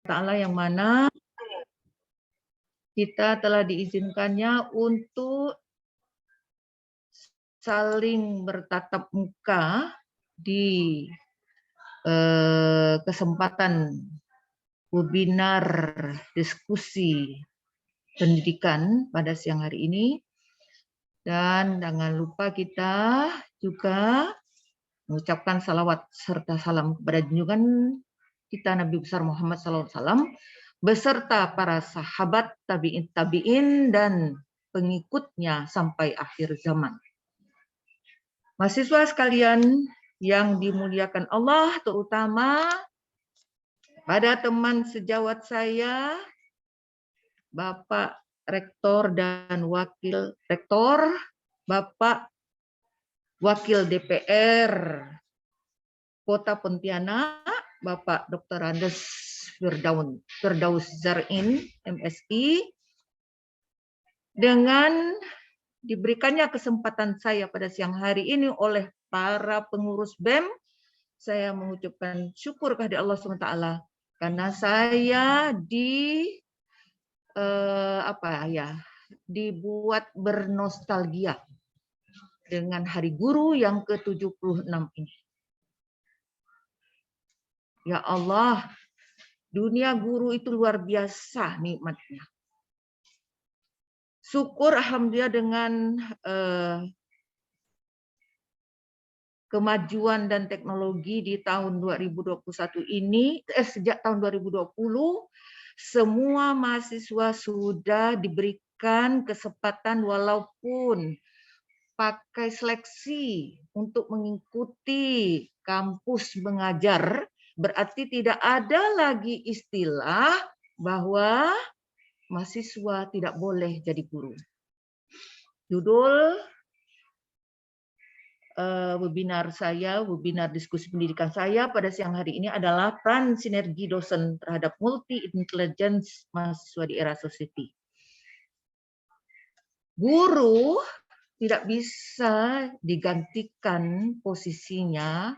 Ta'ala yang mana kita telah diizinkannya untuk saling bertatap muka di kesempatan webinar diskusi pendidikan pada siang hari ini. Dan jangan lupa kita juga mengucapkan salawat serta salam kepada junjungan kita Nabi besar Muhammad SAW beserta para sahabat tabi'in dan pengikutnya sampai akhir zaman. Mahasiswa sekalian yang dimuliakan Allah, terutama pada teman sejawat saya, Bapak Rektor dan Wakil Rektor, Bapak Wakil DPR Kota Pontianak, Bapak Dr. Andes Firdaus Zarin, MSI, dengan diberikannya kesempatan saya pada siang hari ini oleh para pengurus BEM, saya mengucapkan syukur kepada Allah SWT karena saya dibuat bernostalgia dengan Hari Guru yang ke-76 ini. Ya Allah, dunia guru itu luar biasa nikmatnya. Syukur alhamdulillah dengan kemajuan dan teknologi di tahun 2021 ini, sejak tahun 2020, semua mahasiswa sudah diberikan kesempatan walaupun pakai seleksi untuk mengikuti kampus mengajar, berarti tidak ada lagi istilah bahwa mahasiswa tidak boleh jadi guru. Judul webinar diskusi pendidikan saya pada siang hari ini adalah peran sinergi dosen terhadap multi intelligence mahasiswa di era society. Guru tidak bisa digantikan posisinya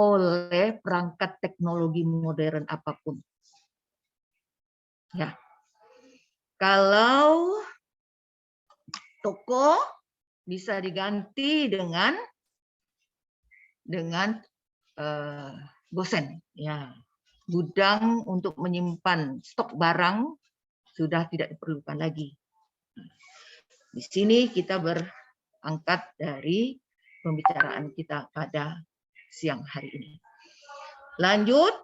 oleh perangkat teknologi modern apapun. Ya, kalau toko bisa diganti dengan dosen. Ya, gudang untuk menyimpan stok barang sudah tidak diperlukan lagi. Di sini kita berangkat dari pembicaraan kita pada siang hari ini. Lanjut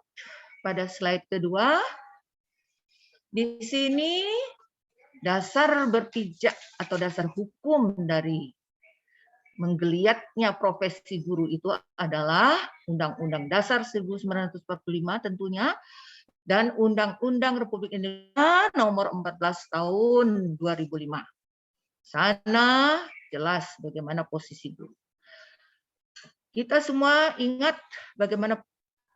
pada slide kedua. Di sini dasar berpijak atau dasar hukum dari menggeliatnya profesi guru itu adalah Undang-Undang Dasar 1945 tentunya, dan Undang-Undang Republik Indonesia Nomor 14 Tahun 2005. Sana jelas bagaimana posisi guru. Kita semua ingat bagaimana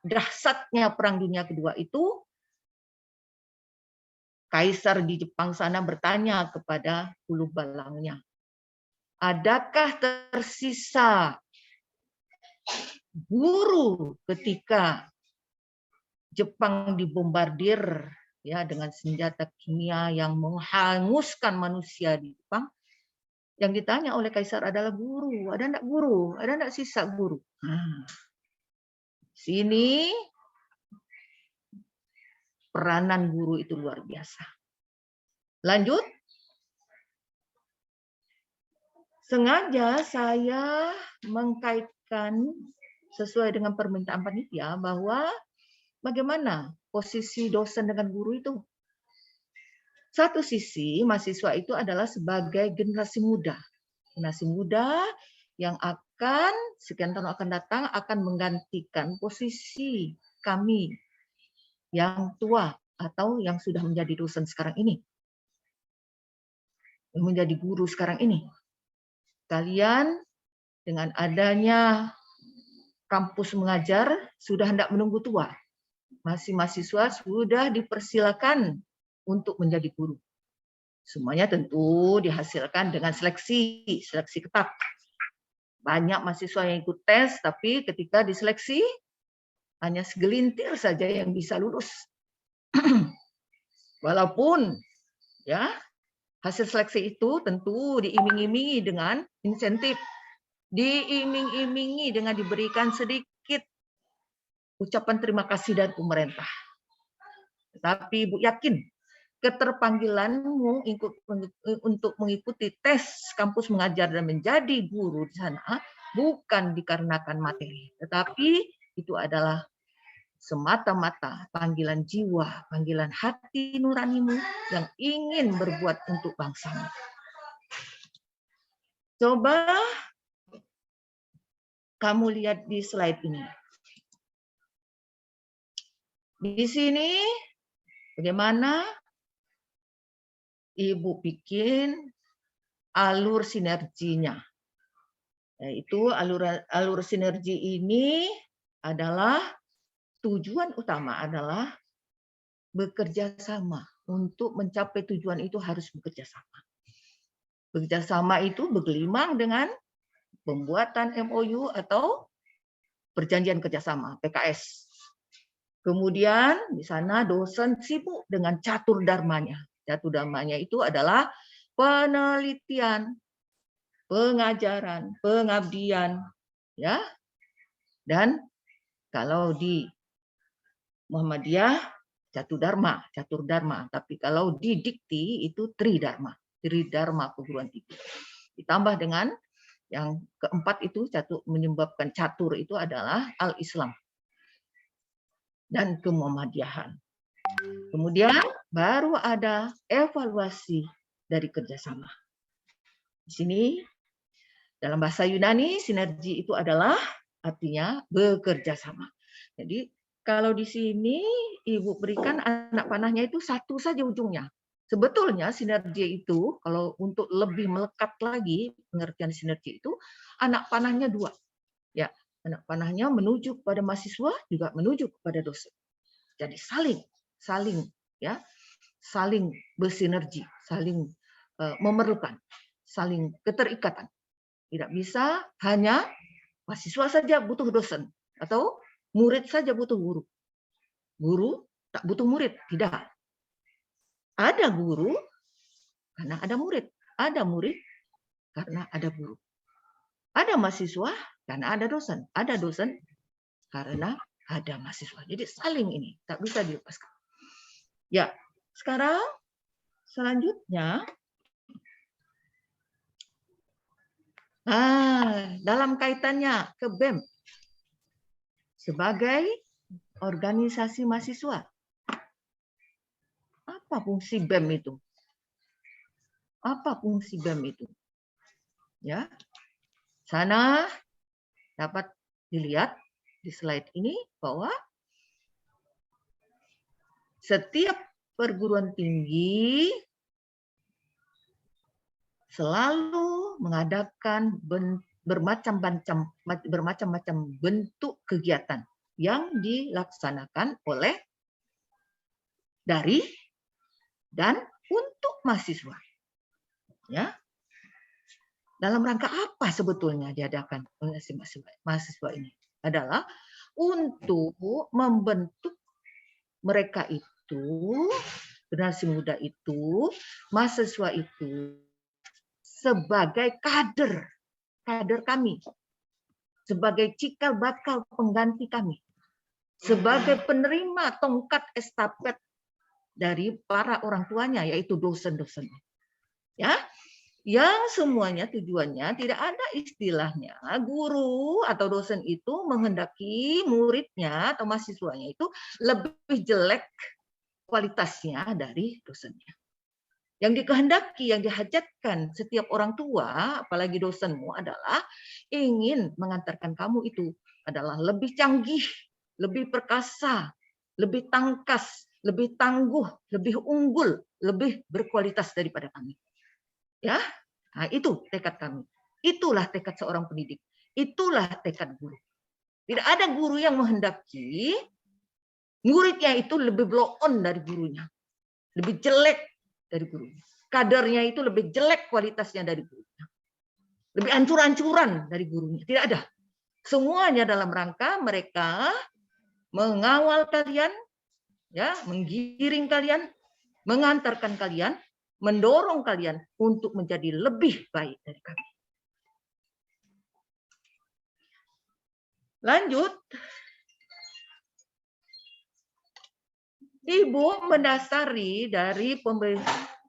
dahsyatnya Perang Dunia Kedua itu. Kaisar di Jepang sana bertanya kepada ulu balangnya, adakah tersisa guru ketika Jepang dibombardir ya dengan senjata kimia yang menghanguskan manusia di Jepang? Yang ditanya oleh Kaisar adalah guru. Ada enggak guru? Ada enggak sisa guru? Sini peranan guru itu luar biasa. Lanjut. Sengaja saya mengkaitkan sesuai dengan permintaan panitia bahwa bagaimana posisi dosen dengan guru itu. Satu sisi mahasiswa itu adalah sebagai generasi muda. Generasi muda yang akan sekian tahun akan datang akan menggantikan posisi kami yang tua atau yang sudah menjadi dosen sekarang ini. Yang menjadi guru sekarang ini. Kalian dengan adanya kampus mengajar sudah hendak menunggu tua. Masih mahasiswa sudah dipersilakan untuk menjadi guru. Semuanya tentu dihasilkan dengan seleksi ketat. Banyak mahasiswa yang ikut tes, tapi ketika diseleksi hanya segelintir saja yang bisa lulus. Walaupun ya hasil seleksi itu tentu diiming-imingi dengan insentif, diiming-imingi dengan diberikan sedikit ucapan terima kasih dari pemerintah. Tetapi Ibu yakin keterpanggilanmu untuk mengikuti tes kampus mengajar dan menjadi guru di sana bukan dikarenakan materi, tetapi itu adalah semata-mata panggilan jiwa, panggilan hati nuranimu yang ingin berbuat untuk bangsamu. Coba kamu lihat di slide ini. Di sini bagaimana Ibu bikin alur sinerginya. Yaitu alur sinergi ini adalah tujuan utama adalah bekerja sama. Untuk mencapai tujuan itu harus bekerja sama. Bekerja sama itu bergelimang dengan pembuatan MOU atau perjanjian kerjasama PKS. Kemudian di sana dosen sibuk dengan catur dharmanya. Catur dharmanya itu adalah penelitian, pengajaran, pengabdian, ya. Dan kalau di Muhammadiyah catur dharma, tapi kalau di Dikti itu tridharma perguruan tinggi. Ditambah dengan yang keempat itu menyebabkan catur itu adalah al-Islam dan kemuhammadiyahan. Kemudian baru ada evaluasi dari kerjasama. Di sini dalam bahasa Yunani sinergi itu adalah artinya bekerja sama. Jadi kalau di sini Ibu berikan anak panahnya itu satu saja ujungnya. Sebetulnya sinergi itu kalau untuk lebih melekat lagi pengertian sinergi itu anak panahnya dua. Ya, anak panahnya menuju kepada mahasiswa juga menuju kepada dosen. Jadi saling bersinergi, saling memerlukan, saling keterikatan. Tidak bisa hanya mahasiswa saja butuh dosen atau murid saja butuh guru. Guru tak butuh murid, tidak. Ada guru karena ada murid, ada murid karena ada guru. Ada mahasiswa karena ada dosen karena ada mahasiswa. Jadi saling ini, tak bisa dilepaskan. Ya, sekarang selanjutnya dalam kaitannya ke BEM sebagai organisasi mahasiswa. Apa fungsi BEM itu? Apa fungsi BEM itu? Ya. Sana dapat dilihat di slide ini bahwa setiap perguruan tinggi selalu mengadakan bermacam-macam bentuk kegiatan yang dilaksanakan oleh dari dan untuk mahasiswa. Ya. Dalam rangka apa sebetulnya diadakan oleh mahasiswa ini? Adalah untuk membentuk mereka itu, generasi muda itu, mahasiswa itu sebagai kader kami, sebagai cikal bakal pengganti kami, sebagai penerima tongkat estafet dari para orang tuanya, yaitu dosen-dosennya. Ya, yang semuanya tujuannya tidak ada istilahnya guru atau dosen itu menghendaki muridnya atau mahasiswanya itu lebih jelek kualitasnya dari dosennya. Yang dikehendaki, yang dihajatkan setiap orang tua, apalagi dosenmu adalah ingin mengantarkan kamu itu adalah lebih canggih, lebih perkasa, lebih tangkas, lebih tangguh, lebih unggul, lebih berkualitas daripada kami. Ya, nah, itu tekad kami. Itulah tekad seorang pendidik. Itulah tekad guru. Tidak ada guru yang menghendaki muridnya itu lebih blow on dari gurunya, lebih jelek dari gurunya. Kadernya itu lebih jelek kualitasnya dari gurunya, lebih ancur-ancuran dari gurunya. Tidak ada. Semuanya dalam rangka mereka mengawal kalian, ya, menggiring kalian mengantarkan kalian, mendorong kalian untuk menjadi lebih baik dari kami. Lanjut. Ibu mendasari dari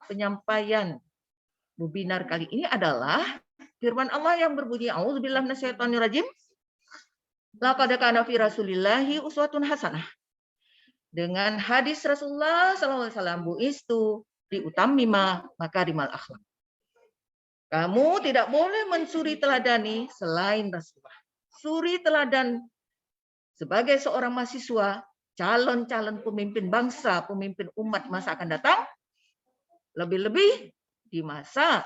penyampaian webinar kali ini adalah firman Allah yang berbunyi, A'udzubillahi minasyaitonirrajim. Laqad kana fi Rasulillahi uswatun hasanah. Dengan hadis Rasulullah SAW, buistu liutammima makarimal akhlak. Kamu tidak boleh mensuri teladani selain Rasulullah. Suri teladan sebagai seorang mahasiswa, calon-calon pemimpin bangsa, pemimpin umat masa akan datang, lebih-lebih di masa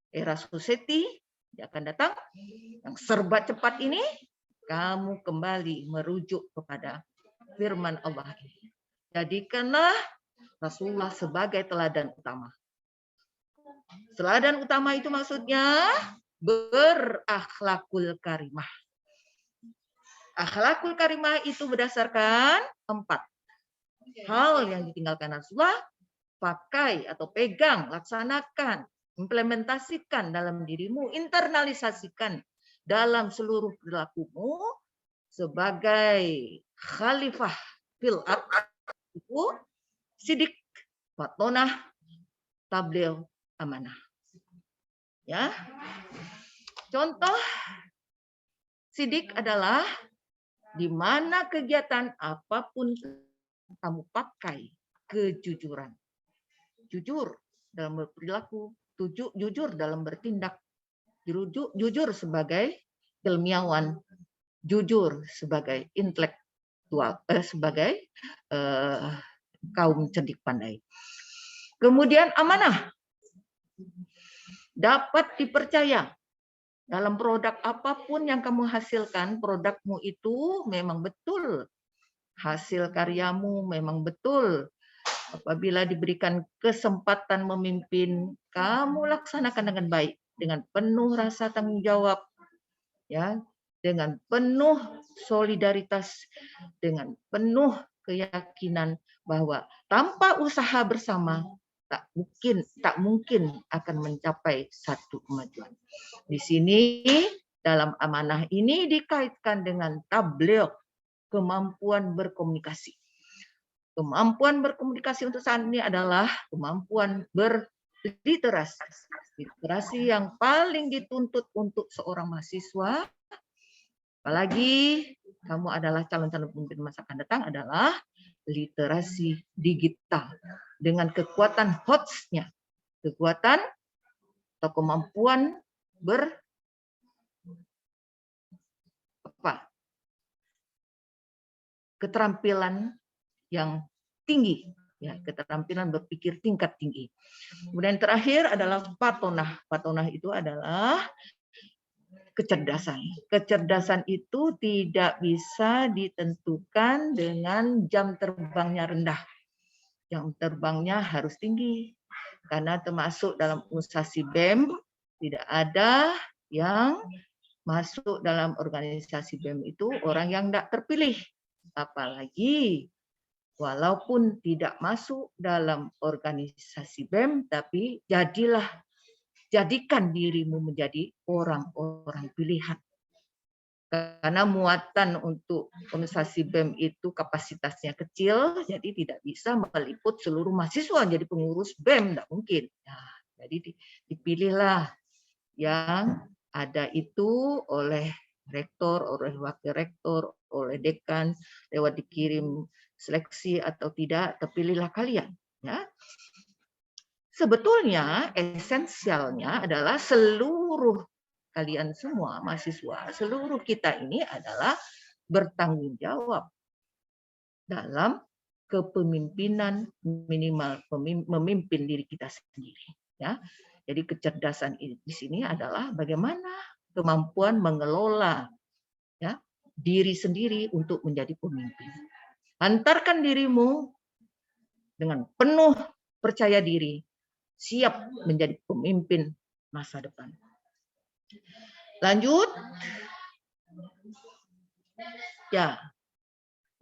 era sosieti yang akan datang, yang serba cepat ini, kamu kembali merujuk kepada firman Allah ini. Jadikanlah Rasulullah sebagai teladan utama. Teladan utama itu maksudnya berakhlakul karimah. Akhlakul karimah itu berdasarkan 4 hal yang ditinggalkan Rasulullah, pakai atau pegang, laksanakan, implementasikan dalam dirimu, internalisasikan dalam seluruh perilakumu sebagai khalifah fil ard, itu sidik, fatonah, tabligh, amanah. Ya. Contoh sidik adalah di mana kegiatan apapun kamu pakai kejujuran. Jujur dalam berperilaku, jujur dalam bertindak, jujur sebagai ilmiawan, jujur sebagai intelektual, sebagai kaum cerdik pandai. Kemudian amanah, dapat dipercaya dalam produk apapun yang kamu hasilkan, produkmu itu memang betul hasil karyamu, memang betul. Apabila diberikan kesempatan memimpin, kamu laksanakan dengan baik, dengan penuh rasa tanggung jawab, ya, dengan penuh solidaritas, dengan penuh keyakinan bahwa tanpa usaha bersama tak mungkin akan mencapai satu kemajuan. Di sini dalam amanah ini dikaitkan dengan tabligh, kemampuan berkomunikasi. Kemampuan berkomunikasi untuk saat ini adalah kemampuan berliterasi. Literasi yang paling dituntut untuk seorang mahasiswa, apalagi kamu adalah calon-calon pemimpin masa akan datang, adalah literasi digital dengan kekuatan HOTS-nya, kekuatan atau kemampuan keterampilan yang tinggi, ya, keterampilan berpikir tingkat tinggi. Kemudian terakhir adalah patonah. Patonah itu adalah kecerdasan. Kecerdasan itu tidak bisa ditentukan dengan jam terbangnya rendah. Jam terbangnya harus tinggi. Karena termasuk dalam organisasi BEM, tidak ada yang masuk dalam organisasi BEM itu orang yang tidak terpilih. Apalagi walaupun tidak masuk dalam organisasi BEM, tapi jadikan dirimu menjadi orang-orang pilihan. Karena muatan untuk organisasi BEM itu kapasitasnya kecil, jadi tidak bisa meliput seluruh mahasiswa jadi pengurus BEM, tidak mungkin. Nah, jadi dipilihlah yang ada itu oleh rektor, oleh wakil rektor, oleh dekan, lewat dikirim seleksi atau tidak, terpilihlah kalian. Ya. Sebetulnya esensialnya adalah seluruh kalian semua mahasiswa, seluruh kita ini adalah bertanggung jawab dalam kepemimpinan, minimal memimpin diri kita sendiri. Ya. Jadi kecerdasan di sini adalah bagaimana kemampuan mengelola, ya, diri sendiri untuk menjadi pemimpin. Antarkan dirimu dengan penuh percaya diri, siap menjadi pemimpin masa depan. Lanjut. Ya,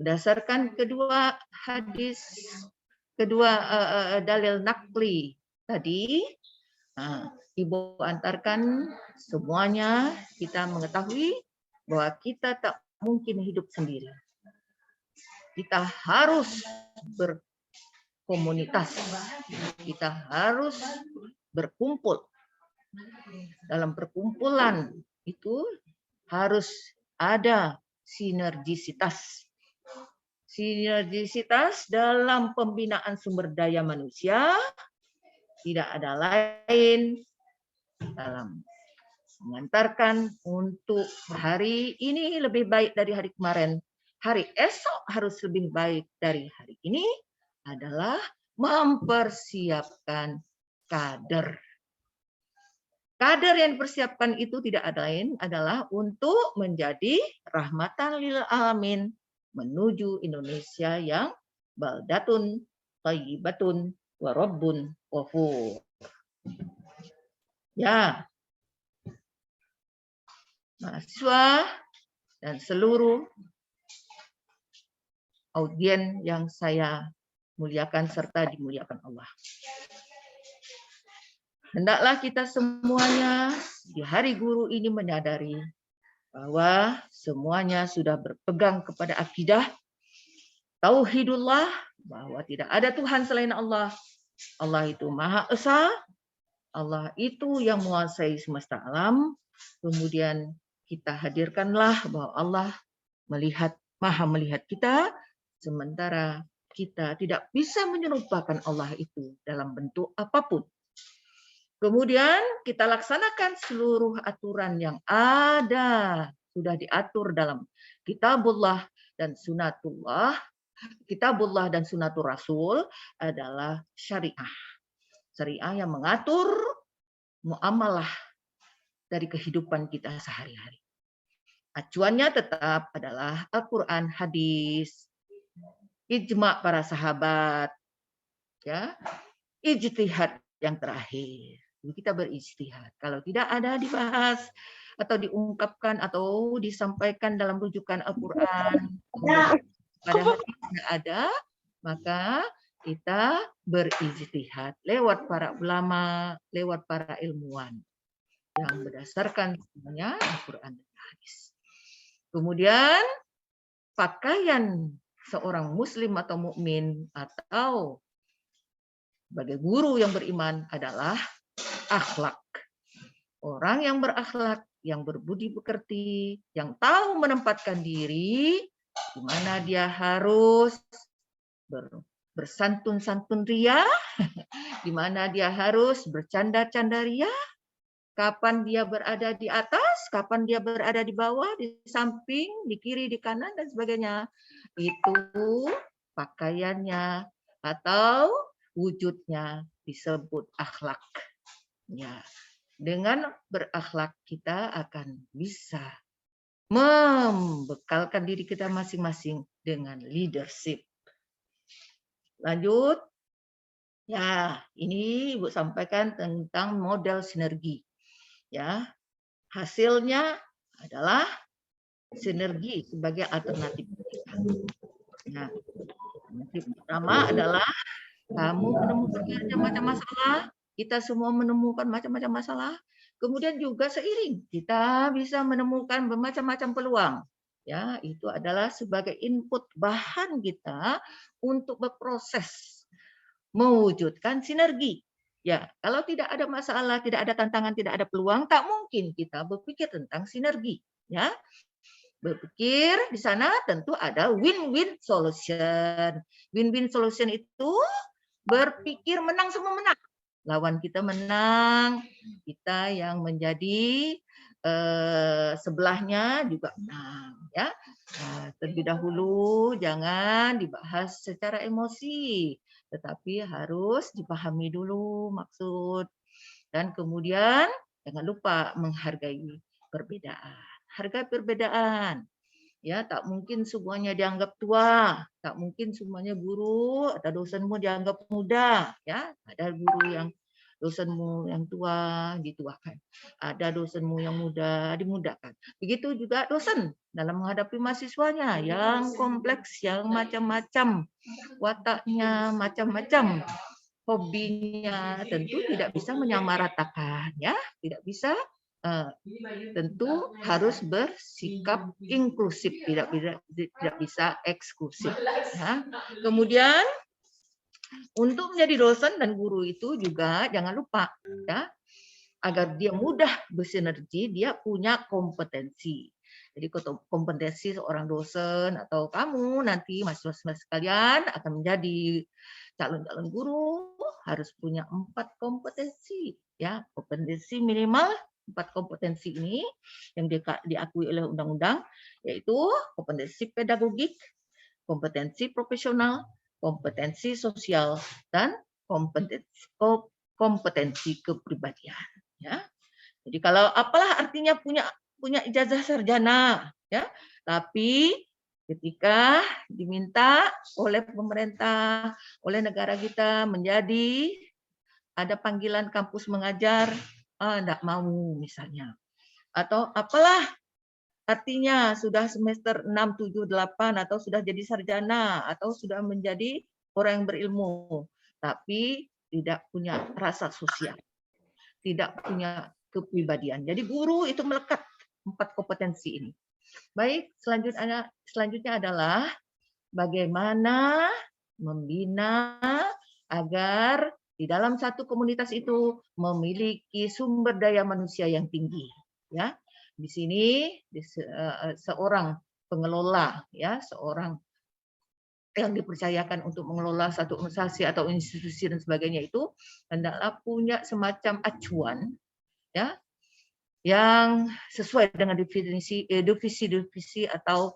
berdasarkan kedua hadis kedua dalil nakli tadi, Ibu antarkan semuanya kita mengetahui bahwa kita tak mungkin hidup sendiri. Kita harus berkomunitas. Kita harus berkumpul. Dalam perkumpulan itu harus ada sinergisitas. Sinergisitas dalam pembinaan sumber daya manusia tidak ada lain dalam mengantarkan untuk hari ini lebih baik dari hari kemarin. Hari esok harus lebih baik dari hari ini adalah mempersiapkan kader. Kader yang dipersiapkan itu tidak ada lain adalah untuk menjadi rahmatan lil alamin menuju Indonesia yang baldatun thayyibatun wa rabbun ghafur. Ya, mahasiswa dan seluruh audien yang saya muliakan serta dimuliakan Allah. Hendaklah kita semuanya di Hari Guru ini menyadari bahwa semuanya sudah berpegang kepada akidah tauhidullah, bahwa tidak ada Tuhan selain Allah. Allah itu Maha Esa, Allah itu yang menguasai semesta alam. Kemudian kita hadirkanlah bahwa Allah Maha melihat kita, sementara kita tidak bisa menyerupakan Allah itu dalam bentuk apapun. Kemudian kita laksanakan seluruh aturan yang ada, sudah diatur dalam Kitabullah dan Sunatullah. Kitabullah dan Sunatul Rasul adalah syariah. Syariah yang mengatur muamalah dari kehidupan kita sehari-hari. Acuannya tetap adalah Al-Quran, hadis, ijma' para sahabat, ya, ijtihad yang terakhir. Kita berijtihad. Kalau tidak ada dibahas atau diungkapkan atau disampaikan dalam rujukan Al-Quran, pada hadis tidak ada, maka kita berijtihad lewat para ulama, lewat para ilmuwan yang berdasarkan semuanya Al-Quran dan hadis. Kemudian pakaian seorang muslim atau mukmin atau sebagai guru yang beriman adalah akhlak. Orang yang berakhlak, yang berbudi pekerti, yang tahu menempatkan diri, di mana dia harus bersantun-santun ria, di mana dia harus bercanda-canda ria, kapan dia berada di atas, kapan dia berada di bawah, di samping, di kiri, di kanan, dan sebagainya. Itu pakaiannya atau wujudnya disebut akhlak. Ya, dengan berakhlak kita akan bisa membekalkan diri kita masing-masing dengan leadership. Lanjut. Ya, ini Ibu sampaikan tentang model sinergi. Ya, hasilnya adalah sinergi sebagai alternatif. Nah, alternatif pertama adalah kamu menemukan macam-macam masalah, kita semua menemukan macam-macam masalah. Kemudian juga seiring kita bisa menemukan bermacam-macam peluang. Ya, itu adalah sebagai input bahan kita untuk berproses mewujudkan sinergi. Ya, kalau tidak ada masalah, tidak ada tantangan, tidak ada peluang, tak mungkin kita berpikir tentang sinergi. Ya, berpikir di sana tentu ada win-win solution. Win-win solution itu berpikir menang semua menang. Lawan kita menang, kita yang menjadi sebelahnya juga menang. Ya, terlebih dahulu jangan dibahas secara emosi, tetapi harus dipahami dulu maksud. Dan kemudian jangan lupa menghargai perbedaan. Hargai perbedaan. Ya, tak mungkin semuanya dianggap tua, tak mungkin semuanya guru atau dosenmu dianggap muda, ya. Ada guru yang dosenmu yang tua dituakan. Ada dosenmu yang muda dimudahkan. Begitu juga dosen dalam menghadapi mahasiswanya yang kompleks, yang macam-macam, wataknya macam-macam, hobinya tentu tidak bisa menyamaratakan, ya, tidak bisa. Tentu harus bersikap inklusif, tidak bisa eksklusif. Ya. Kemudian untuk menjadi dosen dan guru itu juga jangan lupa, ya, agar dia mudah bersinergi, dia punya kompetensi. Jadi kompetensi seorang dosen atau kamu nanti mahasiswa sekalian akan menjadi calon-calon guru harus punya 4 kompetensi, ya, kompetensi minimal 4 kompetensi ini yang diakui oleh undang-undang, yaitu kompetensi pedagogik, kompetensi profesional, kompetensi sosial, dan kompetensi kepribadian. Ya, jadi kalau apalah artinya punya ijazah sarjana, ya, tapi ketika diminta oleh pemerintah, oleh negara kita menjadi ada panggilan kampus mengajar, enggak mau misalnya. Atau apalah artinya sudah semester 6, 7, 8 atau sudah jadi sarjana atau sudah menjadi orang yang berilmu, tapi tidak punya rasa sosial, tidak punya kepribadian. Jadi guru itu melekat 4 kompetensi ini. Baik, selanjutnya adalah bagaimana membina agar di dalam satu komunitas itu memiliki sumber daya manusia yang tinggi, ya. Di sini seorang pengelola, ya, seorang yang dipercayakan untuk mengelola satu organisasi atau institusi dan sebagainya itu hendaklah punya semacam acuan, ya, yang sesuai dengan divisi atau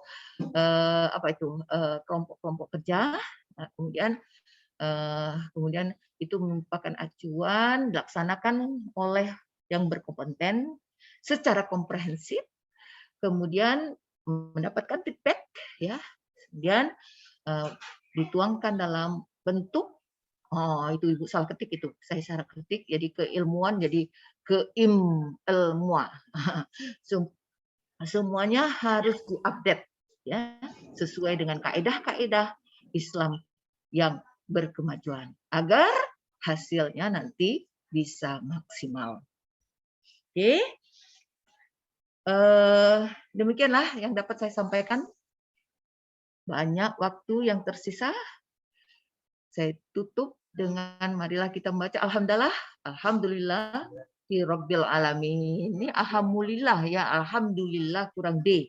kelompok-kelompok kerja. Nah, kemudian itu merupakan acuan dilaksanakan oleh yang berkompeten secara komprehensif, kemudian mendapatkan feedback, ya, kemudian dituangkan dalam bentuk, itu Ibu salah ketik itu, saya salah ketik, jadi keilmuan jadi keilmuan. Semuanya harus diupdate, ya, sesuai dengan kaedah-kaedah Islam yang berkemajuan agar hasilnya nanti bisa maksimal. Oke, demikianlah yang dapat saya sampaikan. Banyak waktu yang tersisa. Saya tutup dengan marilah kita membaca alhamdulillah Rabbil alamin. Ini alhamdulillah, ya, alhamdulillah kurang D.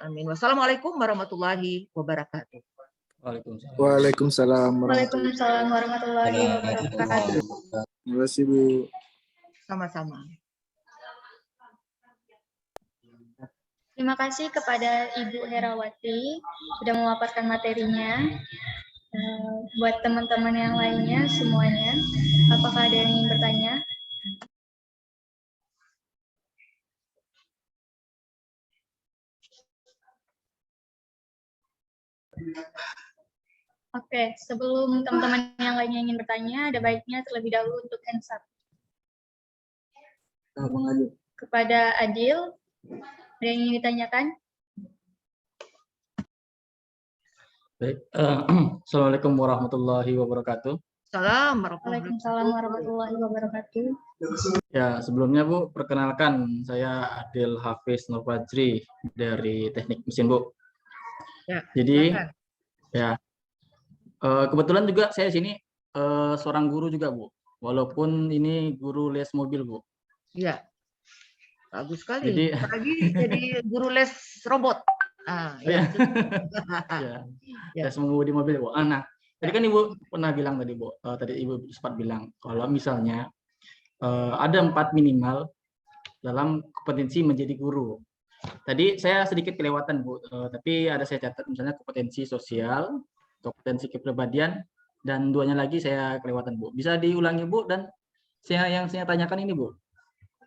Amin. Wassalamualaikum warahmatullahi wabarakatuh. Waalaikumsalam. Waalaikumsalam warahmatullahi wabarakatuh. Terima kasih, Bu. Sama-sama. Terima kasih kepada Ibu Herawati sudah memaparkan materinya. Buat teman-teman yang lainnya semuanya, apakah ada yang ingin bertanya? Oke, sebelum teman-teman yang lainnya ingin bertanya, ada baiknya terlebih dahulu untuk hands up. Kepada Adil, ada yang ingin ditanyakan? Baik, Assalamualaikum warahmatullahi wabarakatuh. Waalaikumsalam warahmatullahi wabarakatuh. Ya, sebelumnya Bu, perkenalkan saya Adil Hafiz Nur Fajri dari Teknik Mesin, Bu. Ya, jadi, silakan. Ya, kebetulan juga saya sini seorang guru juga, Bu. Walaupun ini guru les mobil, Bu. Iya, bagus sekali. Jadi guru les robot. Ya. Les mengemudi mobil, Bu. Nah, tadi kan Ibu pernah bilang tadi, Bu. Tadi Ibu sempat bilang kalau misalnya ada 4 minimal dalam kompetensi menjadi guru. Tadi saya sedikit kelewatan, Bu. Tapi ada saya catat misalnya kompetensi sosial, kompetensi kepribadian, dan 2-nya lagi saya kelewatan, Bu. Bisa diulangi, Bu? Dan yang saya tanyakan ini, Bu.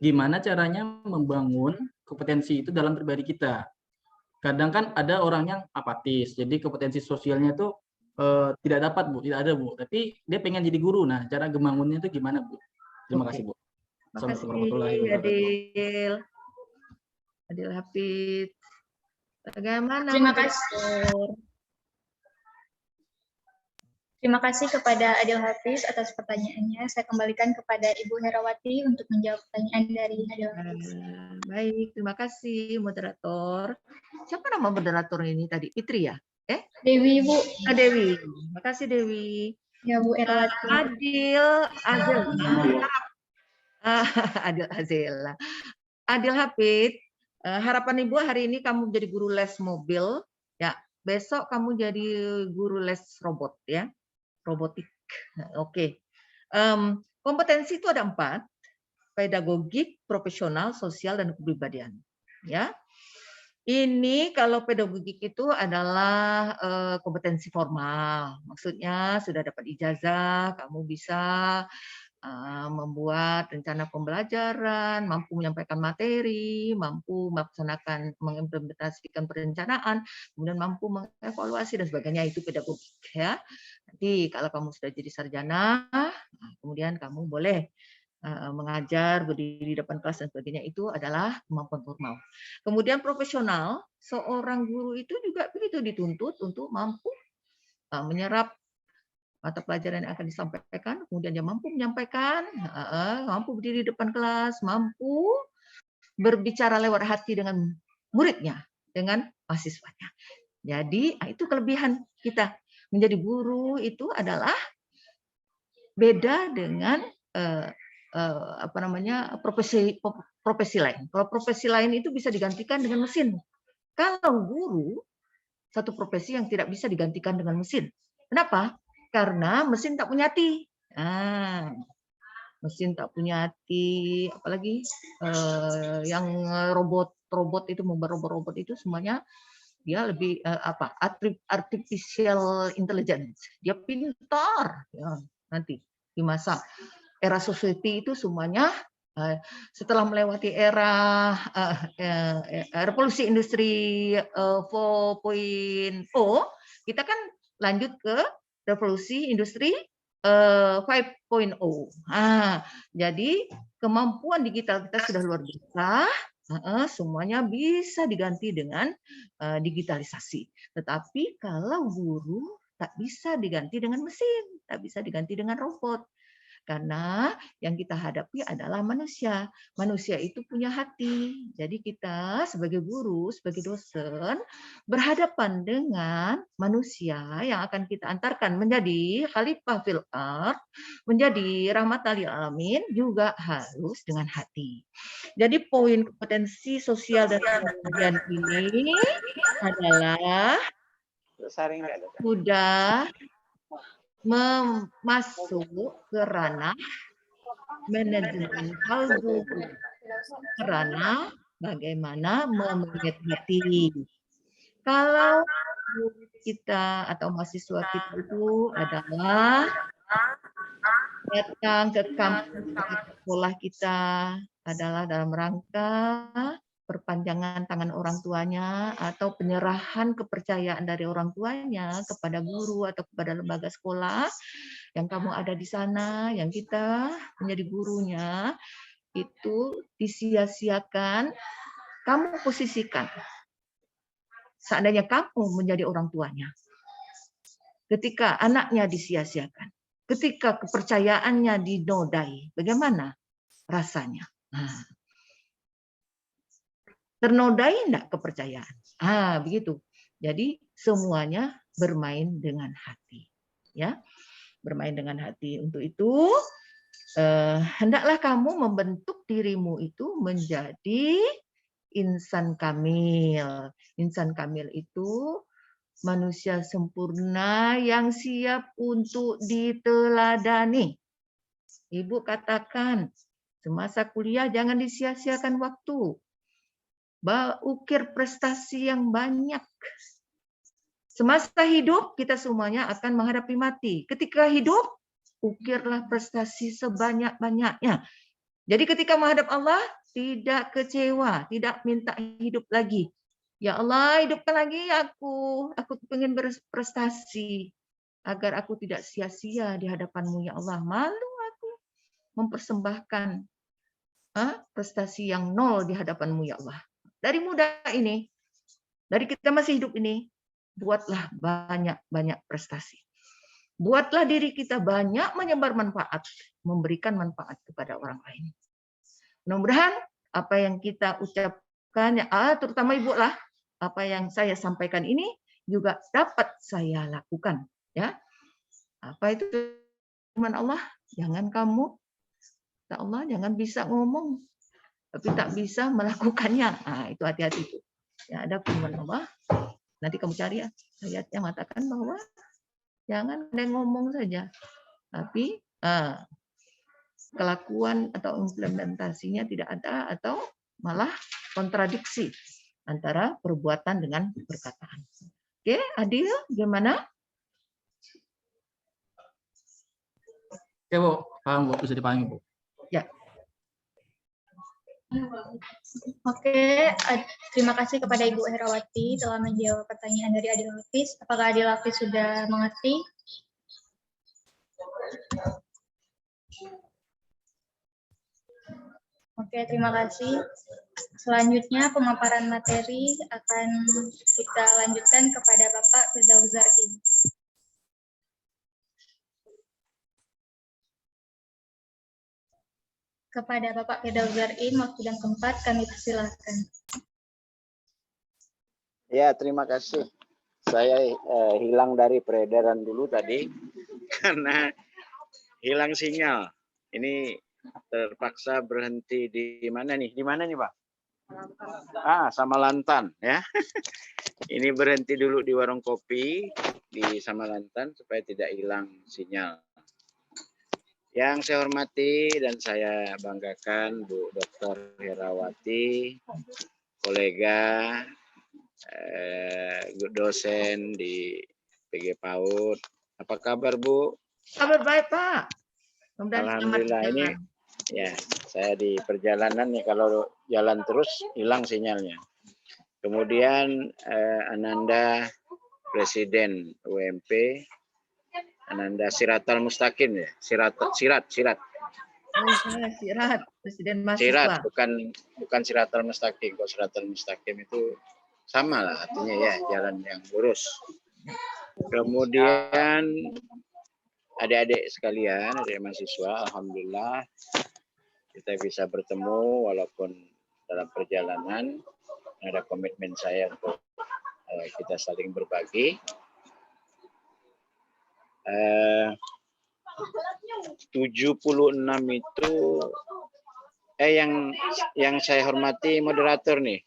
Gimana caranya membangun kompetensi itu dalam pribadi kita? Kadang kan ada orang yang apatis, jadi kompetensi sosialnya itu tidak dapat, Bu, tidak ada, Bu. Tapi dia pengen jadi guru. Nah, cara membangunnya itu gimana, Bu? Terima Oke. kasih, Bu. Terima Assalamualaikum kasih warahmatullahi wabarakatuh. Adil Hafid. Bagaimana Terima kasih. moderator? Terima kasih kepada Adil Hafiz atas pertanyaannya. Saya kembalikan kepada Ibu Herawati untuk menjawab pertanyaan dari Adil Hafiz. Baik, terima kasih moderator. Siapa nama moderator ini tadi? Fitri ya? Dewi, Bu. Dewi. Terima kasih Dewi. Ya, Bu Herawati. Adil Azil. Adil Azil. Adil Hafid, harapan Ibu hari ini kamu jadi guru les mobil, ya. Besok kamu jadi guru les robot, ya. Robotik. Oke. Kompetensi itu ada 4. Pedagogik, profesional, sosial, dan kepribadian. Ya. Ini kalau pedagogik itu adalah kompetensi formal. Maksudnya sudah dapat ijazah, kamu bisa membuat rencana pembelajaran, mampu menyampaikan materi, mampu melaksanakan, mengimplementasikan perencanaan, kemudian mampu mengevaluasi dan sebagainya, itu pedagogik ya. Nanti kalau kamu sudah jadi sarjana, kemudian kamu boleh mengajar, berdiri di depan kelas dan sebagainya, itu adalah kemampuan formal. Kemudian profesional, seorang guru itu juga begitu dituntut untuk mampu menyerap mata pelajaran yang akan disampaikan, kemudian dia mampu menyampaikan, mampu berdiri di depan kelas, mampu berbicara lewat hati dengan muridnya, dengan mahasiswanya. Jadi itu kelebihan kita menjadi guru itu adalah beda dengan profesi lain. Kalau profesi lain itu bisa digantikan dengan mesin. Kalau guru satu profesi yang tidak bisa digantikan dengan mesin. Kenapa? Karena mesin tak punya hati. Mesin tak punya hati, apalagi yang robot itu, membuat robot itu semuanya dia lebih artificial intelligence. Dia pintar ya, nanti di masa era society itu semuanya setelah melewati era revolusi industri 4.0, kita kan lanjut ke revolusi industri 5.0. Jadi kemampuan digital kita sudah luar biasa. Semuanya bisa diganti dengan digitalisasi. Tetapi kalau guru tak bisa diganti dengan mesin, tak bisa diganti dengan robot. Karena yang kita hadapi adalah manusia. Manusia itu punya hati. Jadi kita sebagai guru, sebagai dosen, berhadapan dengan manusia yang akan kita antarkan menjadi khalifah fil ard, menjadi rahmatan lil alamin, juga harus dengan hati. Jadi poin kompetensi sosial dan kepribadian ini adalah sudah masuk ke ranah manajemen hal guru, ke ranah bagaimana memenuhi. Kalau guru kita atau mahasiswa kita itu adalah datang ke kampus sekolah kita adalah dalam rangka perpanjangan tangan orang tuanya atau penyerahan kepercayaan dari orang tuanya kepada guru atau kepada lembaga sekolah yang kamu ada di sana, yang kita menjadi gurunya, itu disia-siakan, kamu posisikan. Seandainya kamu menjadi orang tuanya, ketika anaknya disia-siakan, ketika kepercayaannya dinodai, bagaimana rasanya? Ternodai enggak kepercayaan? Begitu. Jadi semuanya bermain dengan hati. Ya, bermain dengan hati. Untuk itu, hendaklah kamu membentuk dirimu itu menjadi insan kamil. Insan kamil itu manusia sempurna yang siap untuk diteladani. Ibu katakan, semasa kuliah jangan disia-siakan waktu. Ukir prestasi yang banyak. Semasa hidup, kita semuanya akan menghadapi mati. Ketika hidup, ukirlah prestasi sebanyak-banyaknya. Jadi ketika menghadap Allah, tidak kecewa, tidak minta hidup lagi. Ya Allah, hidupkan lagi aku ingin berprestasi. Agar aku tidak sia-sia di hadapan-Mu, ya Allah. Malu aku. mempersembahkan prestasi yang nol di hadapan-Mu ya Allah. Dari muda ini, dari kita masih hidup ini, buatlah banyak-banyak prestasi. Buatlah diri kita banyak menyebar manfaat, memberikan manfaat kepada orang lain. Mudah-mudahan apa yang kita ucapkan, terutama Ibu lah, apa yang saya sampaikan ini juga dapat saya lakukan. Ya, apa itu firman Allah? Jangan kamu, kata Allah, jangan bisa ngomong, tapi tak bisa melakukannya. Nah, itu hati-hati itu. Ya, ada firman Allah. Nanti kamu cari ya, ayatnya mengatakan bahwa jangan hanya ngomong saja, tapi kelakuan atau implementasinya tidak ada atau malah kontradiksi antara perbuatan dengan perkataan. Oke, Adil, gimana? Oke, Bu. Paham, Bu. Bisa dipahami, Bu. Ya. Oke, terima kasih kepada Ibu Herawati telah menjawab pertanyaan dari Adil Hafiz. Apakah Adil Hafiz sudah mengerti? Oke, terima kasih. Selanjutnya pemaparan materi akan kita lanjutkan kepada Bapak Firdaus Zarkin. Kepada Bapak Firdaus Zarkin, waktu dan tempat kami persilahkan. Ya, terima kasih. Saya hilang dari peredaran dulu tadi karena hilang sinyal. Ini terpaksa berhenti di mana nih? Di mana nih, Pak? Samalantan ya. Ini berhenti dulu di warung kopi di Samalantan supaya tidak hilang sinyal. Yang saya hormati dan saya banggakan Bu Dr. Herawati, kolega, dosen di PG PAUD. Apa kabar, Bu? Kabar baik, Pak. Alhamdulillah, ini ya saya di perjalanan nih, kalau jalan terus hilang sinyalnya. Kemudian Ananda Presiden UMP, Ananda Siratal Mustaqim ya, Sirat. Sirat, Presiden mahasiswa. Sirat, bukan Siratal Mustaqim. Kok Siratal Mustaqim itu sama lah artinya ya, jalan yang lurus. Kemudian adik-adik sekalian, adik mahasiswa, alhamdulillah kita bisa bertemu walaupun dalam perjalanan. Ada komitmen saya untuk kita saling berbagi. 76 itu yang saya hormati moderator nih,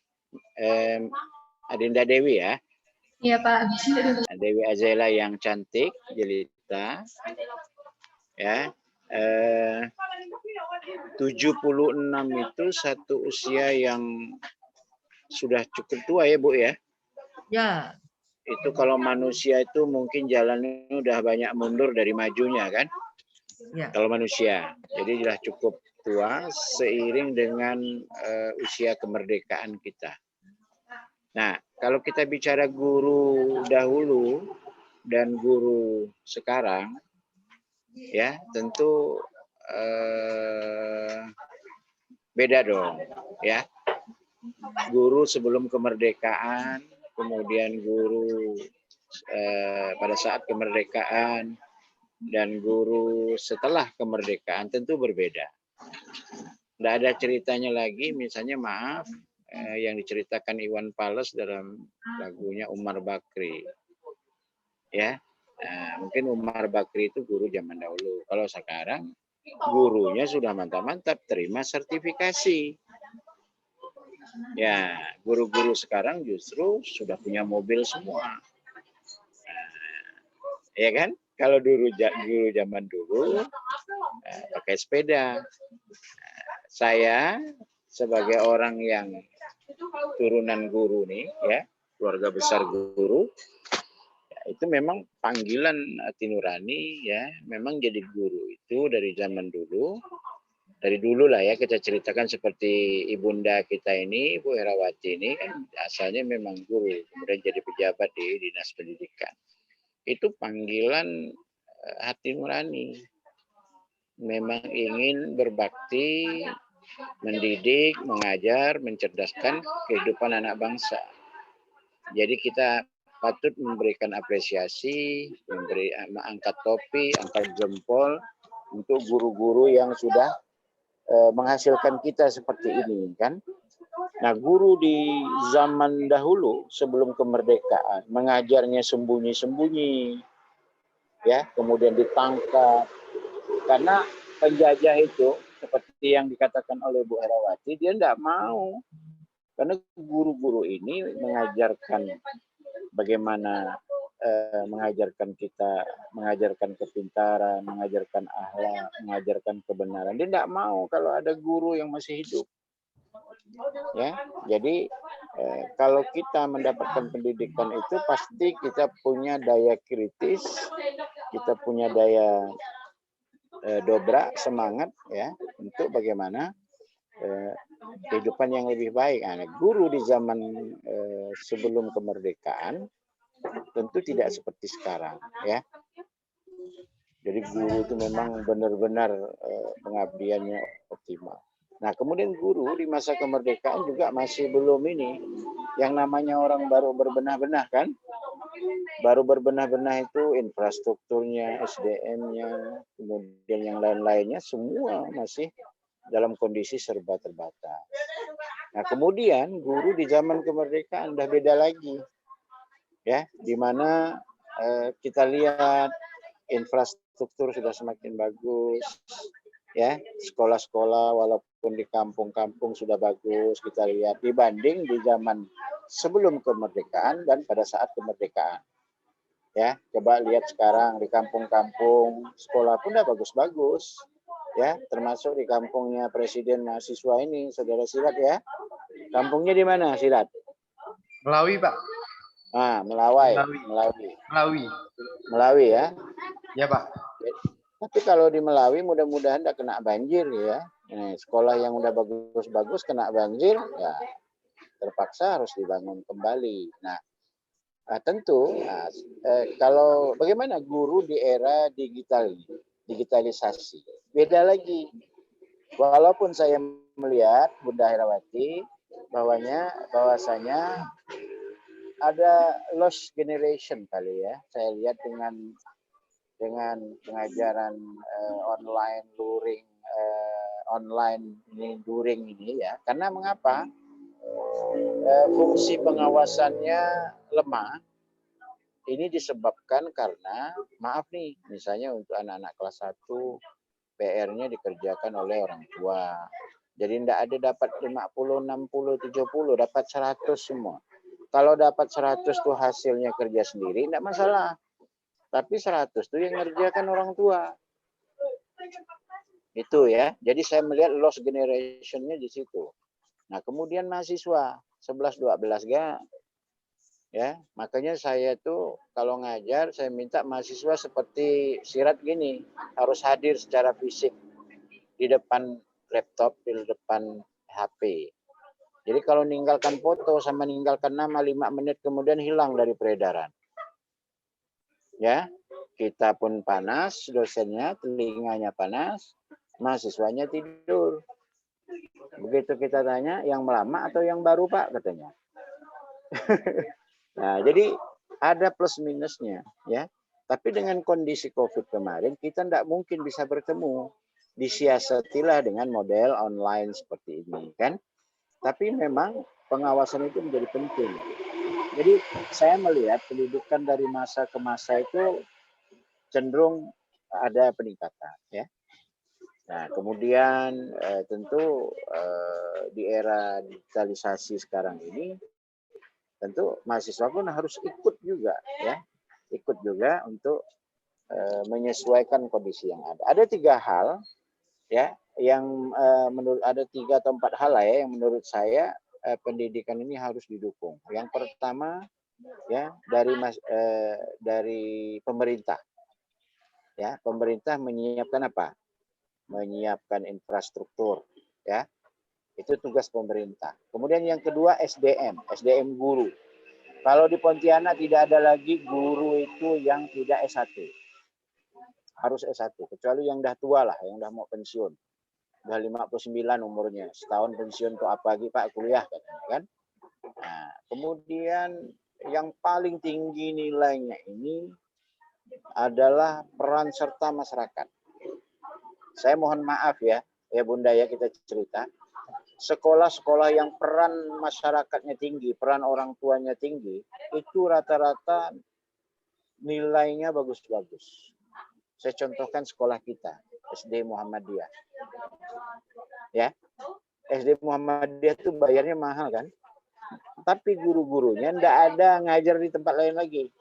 Adinda Dewi ya. Iya, Pak. Dewi Azela yang cantik, jelita. Ya. 76 itu satu usia yang sudah cukup tua ya, Bu ya. Ya. Itu kalau manusia itu mungkin jalannya udah banyak mundur dari majunya kan. Ya. Kalau manusia. Jadi sudah cukup tua seiring dengan usia kemerdekaan kita. Nah, kalau kita bicara guru dahulu dan guru sekarang, ya tentu beda dong, ya. Guru sebelum kemerdekaan, kemudian guru pada saat kemerdekaan, dan guru setelah kemerdekaan tentu berbeda. Tidak ada ceritanya lagi, misalnya maaf, yang diceritakan Iwan Fals dalam lagunya Umar Bakri. Ya, mungkin Umar Bakri itu guru zaman dahulu. Kalau sekarang gurunya sudah mantap-mantap terima sertifikasi. Ya, guru-guru sekarang justru sudah punya mobil semua. Ya kan? Kalau guru zaman dulu pakai sepeda. Saya sebagai orang yang turunan guru nih, ya, keluarga besar guru, ya, itu memang panggilan hati nurani, ya, memang jadi guru itu dari zaman dulu. Dari dulu lah ya kita ceritakan, seperti ibunda kita ini, Bu Herawati ini kan asalnya memang guru, kemudian jadi pejabat di Dinas Pendidikan. Itu panggilan hati nurani. memang ingin berbakti, mendidik, mengajar, mencerdaskan kehidupan anak bangsa. Jadi kita patut memberikan apresiasi, angkat topi, angkat jempol untuk guru-guru yang sudah menghasilkan kita seperti ini, kan? Nah, guru di zaman dahulu sebelum kemerdekaan mengajarnya sembunyi-sembunyi, ya, kemudian ditangkap karena penjajah itu seperti yang dikatakan oleh Bu Herawati, dia tidak mau. Karena guru-guru ini mengajarkan bagaimana mengajarkan kita, mengajarkan kepintaran, mengajarkan akhlak, mengajarkan kebenaran. Dia tidak mau kalau ada guru yang masih hidup. Ya, jadi kalau kita mendapatkan pendidikan itu pasti kita punya daya kritis, kita punya daya dobrak semangat ya untuk bagaimana kehidupan yang lebih baik. Nah, guru di zaman sebelum kemerdekaan tentu tidak seperti sekarang ya. Jadi guru itu memang benar-benar pengabdiannya optimal. Nah, kemudian guru di masa kemerdekaan juga masih belum ini. Yang namanya orang baru berbenah-benah kan. Baru berbenah-benah itu infrastrukturnya, SDM-nya, kemudian yang lain-lainnya semua masih dalam kondisi serba terbatas. Nah, kemudian guru di zaman kemerdekaan udah beda lagi. Ya, di mana kita lihat infrastruktur sudah semakin bagus. Ya, sekolah-sekolah walaupun di kampung-kampung sudah bagus kita lihat dibanding di zaman sebelum kemerdekaan dan pada saat kemerdekaan. Ya, coba lihat sekarang di kampung-kampung sekolah pun udah bagus-bagus. Ya, termasuk di kampungnya Presiden mahasiswa ini, Saudara Silat ya. Kampungnya di mana, Silat? Melawi, Pak. Ah, Melawai. Melawi ya. Ya, Pak. Tapi kalau di Melawi mudah-mudahan tidak kena banjir ya. Nah, sekolah yang udah bagus-bagus kena banjir, ya terpaksa harus dibangun kembali. Nah, tentu kalau bagaimana guru di era digitalisasi, beda lagi. Walaupun saya melihat Bunda Herawati bahwasanya ada lost generation kali ya. Saya lihat dengan pengajaran online luring ini ya. Karena mengapa? Fungsi pengawasannya lemah. Ini disebabkan karena maaf nih, misalnya untuk anak-anak kelas 1 PR-nya dikerjakan oleh orang tua. Jadi tidak ada dapat 50, 60, 70, dapat 100 semua. Kalau dapat 100 tuh hasilnya kerja sendiri, tidak masalah. Tapi 100 tuh yang ngerjakan orang tua. Itu ya. Jadi saya melihat lost generation-nya di situ. Nah, kemudian mahasiswa 11-12 ya. Makanya saya tuh kalau ngajar saya minta mahasiswa seperti Sirat gini, harus hadir secara fisik di depan laptop, di depan HP. Jadi kalau ninggalkan foto sama ninggalkan nama 5 menit kemudian hilang dari peredaran. Ya, kita pun panas, dosennya telinganya panas, mahasiswanya tidur. Begitu kita tanya, yang lama atau yang baru Pak katanya. Nah, jadi ada plus minusnya ya. Tapi dengan kondisi Covid kemarin kita tidak mungkin bisa bertemu. Disiasatilah dengan model online seperti ini kan. Tapi memang pengawasan itu menjadi penting. Jadi saya melihat pendidikan dari masa ke masa itu cenderung ada peningkatan ya. Nah, kemudian tentu di era digitalisasi sekarang ini tentu mahasiswa pun harus ikut juga ya. Ikut juga untuk menyesuaikan kondisi yang ada. Ada 3 hal ya yang menurut ada 3 atau 4 hal lah ya yang menurut saya pendidikan ini harus didukung. Yang pertama ya dari pemerintah. Ya, pemerintah menyiapkan apa? Menyiapkan infrastruktur ya. Itu tugas pemerintah. Kemudian yang kedua SDM guru. Kalau di Pontianak tidak ada lagi guru itu yang tidak S1. harus S1, kecuali yang udah tua lah, yang udah mau pensiun. Udah 59 umurnya, setahun pensiun untuk apa lagi Pak, kuliah kan. Nah, kemudian yang paling tinggi nilainya ini adalah peran serta masyarakat. Saya mohon maaf ya Bunda ya, kita cerita. Sekolah-sekolah yang peran masyarakatnya tinggi, peran orang tuanya tinggi, itu rata-rata nilainya bagus-bagus. Saya contohkan sekolah kita, SD Muhammadiyah. Ya, SD Muhammadiyah itu bayarnya mahal kan? Tapi guru-gurunya enggak ada ngajar di tempat lain lagi.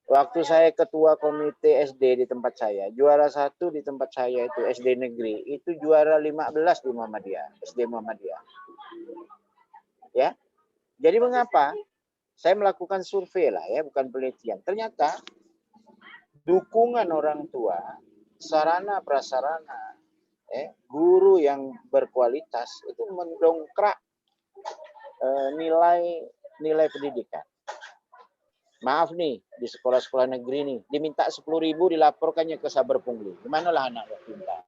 Waktu saya ketua komite SD di tempat saya, juara 1 di tempat saya itu SD negeri, itu juara 15 di Muhammadiyah, SD Muhammadiyah. Ya. Jadi mengapa? Saya melakukan survei lah ya, bukan penelitian. Ternyata dukungan orang tua, sarana prasarana, guru yang berkualitas itu mendongkrak nilai pendidikan. Maaf nih, di sekolah-sekolah negeri nih, diminta 10.000 dilaporkannya ke Saber Pungli. Gimana lah anak pintar?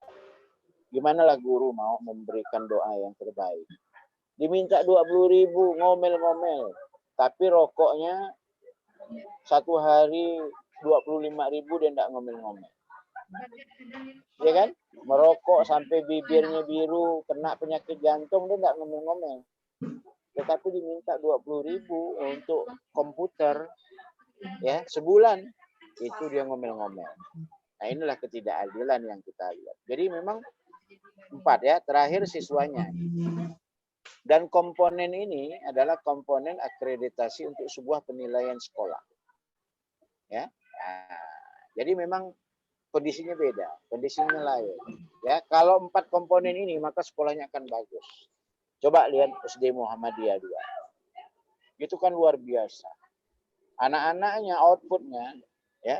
Gimana lah guru mau memberikan doa yang terbaik? Diminta 20.000, ngomel-ngomel. Tapi rokoknya satu hari 25.000 dia enggak ngomel-ngomel. Ya kan? Merokok sampai bibirnya biru, kena penyakit jantung, dia enggak ngomel-ngomel. Tetapi diminta 20.000 untuk komputer, ya sebulan, itu dia ngomel-ngomel. Nah inilah ketidakadilan yang kita lihat. Jadi memang 4 ya, terakhir siswanya. Dan komponen ini adalah komponen akreditasi untuk sebuah penilaian sekolah. Ya, nah, jadi memang kondisinya beda, kondisinya lain. Ya, kalau 4 komponen ini maka sekolahnya akan bagus. Coba lihat SD Muhammadiyah 2. Itu kan luar biasa. Anak-anaknya outputnya, ya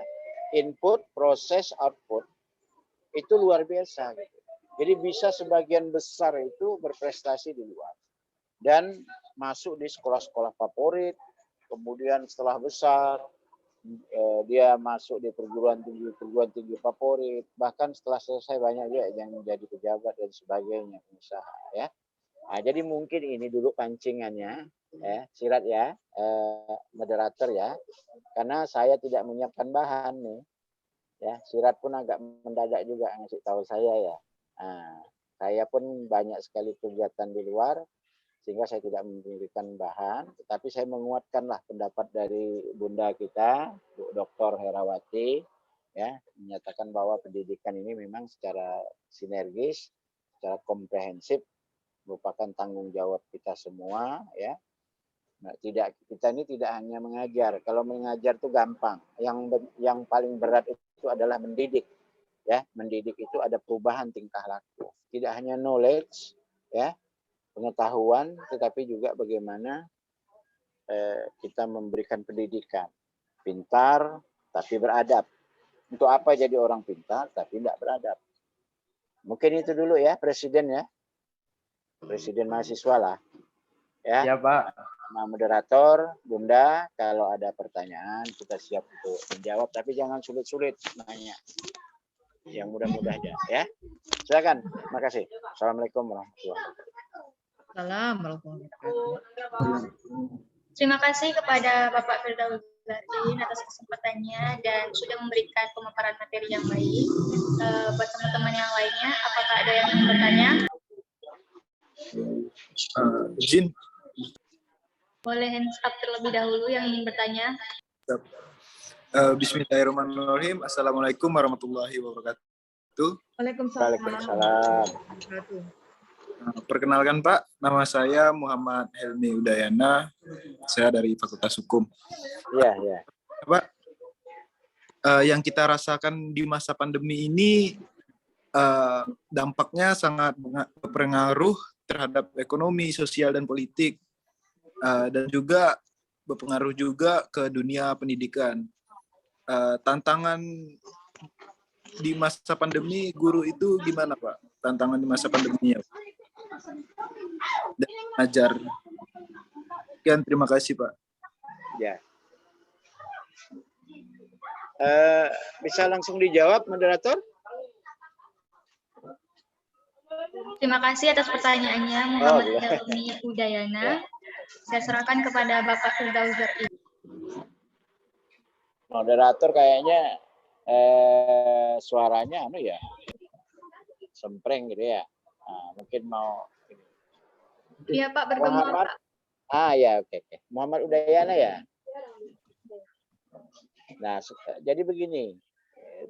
input, proses, output itu luar biasa. Gitu. Jadi bisa sebagian besar itu berprestasi di luar dan masuk di sekolah-sekolah favorit. Kemudian setelah besar dia masuk di perguruan tinggi favorit. Bahkan setelah selesai banyak juga yang menjadi pejabat dan sebagainya, pengusaha. Ya. Nah, jadi mungkin ini dulu pancingannya. Ya, Sirat ya, moderator ya, karena saya tidak menyiapkan bahan nih, ya Sirat pun agak mendadak juga ngasih tahu saya ya. Nah, saya pun banyak sekali kegiatan di luar sehingga saya tidak memberikan bahan, tetapi saya menguatkanlah pendapat dari Bunda kita, Bu Dr. Herawati, ya menyatakan bahwa pendidikan ini memang secara sinergis, secara komprehensif merupakan tanggung jawab kita semua, ya. Nah, kita ini tidak hanya mengajar. Kalau mengajar itu gampang. Yang paling berat itu adalah mendidik. Ya, mendidik itu ada perubahan tingkah laku. Tidak hanya knowledge, ya, pengetahuan, tetapi juga bagaimana kita memberikan pendidikan. Pintar tapi beradab. Untuk apa jadi orang pintar tapi tidak beradab? Mungkin itu dulu ya, Presiden ya. Presiden mahasiswa lah. Ya, Pak. Nah, moderator, Bunda, kalau ada pertanyaan kita siap untuk menjawab, tapi jangan sulit-sulit nanya. Yang mudah-mudah aja, ya. Silakan. Makasih. Assalamualaikum warahmatullahi wabarakatuh. Assalamualaikum warahmatullahi wabarakatuh. Terima kasih kepada Bapak Firdausdin atas kesempatannya dan sudah memberikan pemaparan materi yang baik. Buat teman-teman yang lainnya, apakah ada yang ingin bertanya? Izin. Boleh hands up terlebih dahulu yang ingin bertanya. Bismillahirrahmanirrahim. Assalamualaikum warahmatullahi wabarakatuh. Waalaikumsalam. Waalaikumsalam. Perkenalkan Pak, nama saya Muhammad Helmi Udayana. Saya dari Fakultas Hukum. Iya, iya. Pak, yang kita rasakan di masa pandemi ini dampaknya sangat berpengaruh terhadap ekonomi, sosial, dan politik. Dan juga berpengaruh juga ke dunia pendidikan. Tantangan di masa pandemi guru itu gimana Pak? Tantangan di masa pandemi ya? Dan ajar. Sekian, terima kasih Pak. Ya. Bisa langsung dijawab, moderator? Terima kasih atas pertanyaannya, Oh, Muhammad iya. Dauni Udayana. Ya. Saya serahkan kepada Bapak Firdauser. Moderator kayaknya suaranya ya sempreng gitu ya. Nah, mungkin mau Iya Pak, bergema Muhammad. Pak. Ya, oke. Muhammad Udayana ya. Nah, jadi begini,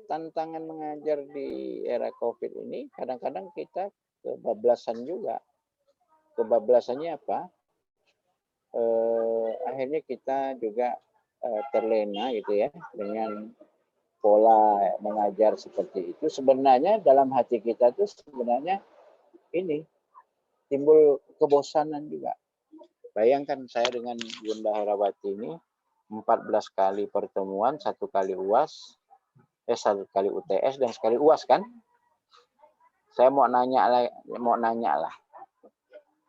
tantangan mengajar di era COVID ini kadang-kadang kita kebablasan juga. Kebablasannya apa? Akhirnya kita juga terlena gitu ya dengan pola mengajar seperti itu. Sebenarnya dalam hati kita tuh sebenarnya ini timbul kebosanan juga. Bayangkan saya dengan Bunda Herawati ini 14 kali pertemuan, 1 kali UAS, 1 kali UTS dan sekali UAS kan? Saya mau nanya lah.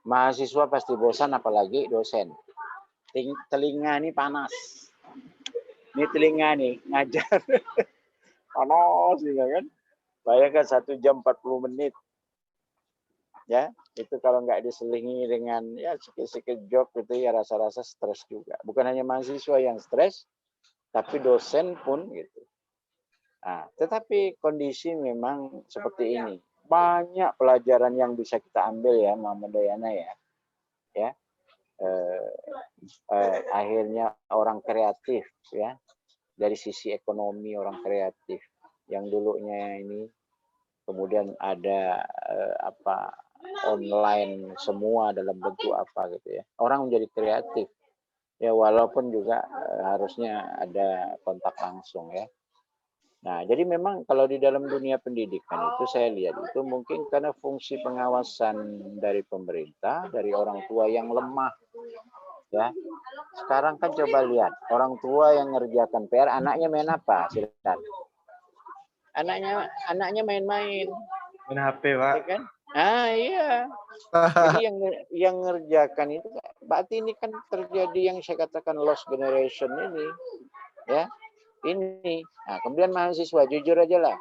Mahasiswa pasti bosan apalagi dosen. Telinga ini panas. Ini telinga nih ngajar. Panas juga kan? Bayangkan 1 jam 40 menit. Ya, itu kalau nggak diselingi dengan ya sedikit-sedikit job gitu ya rasa-rasa stres juga. Bukan hanya mahasiswa yang stres, tapi dosen pun gitu. Nah, tetapi kondisi memang seperti ini. Banyak pelajaran yang bisa kita ambil ya, Muhammad Dayana ya. Ya, akhirnya orang kreatif ya, dari sisi ekonomi orang kreatif. Yang dulunya ini, kemudian ada online semua dalam bentuk apa gitu ya. Orang menjadi kreatif. Ya walaupun juga harusnya ada kontak langsung ya. Nah, jadi memang kalau di dalam dunia pendidikan itu saya lihat itu mungkin karena fungsi pengawasan dari pemerintah, dari orang tua yang lemah. Ya. Sekarang kan coba lihat, orang tua yang ngerjakan PR, anaknya main apa? Silakan. Anaknya main-main. Main HP, Pak. Ya kan? Iya. Jadi yang ngerjakan itu berarti ini kan terjadi yang saya katakan lost generation ini. Ya. Ini. Nah, kemudian mahasiswa jujur aja lah.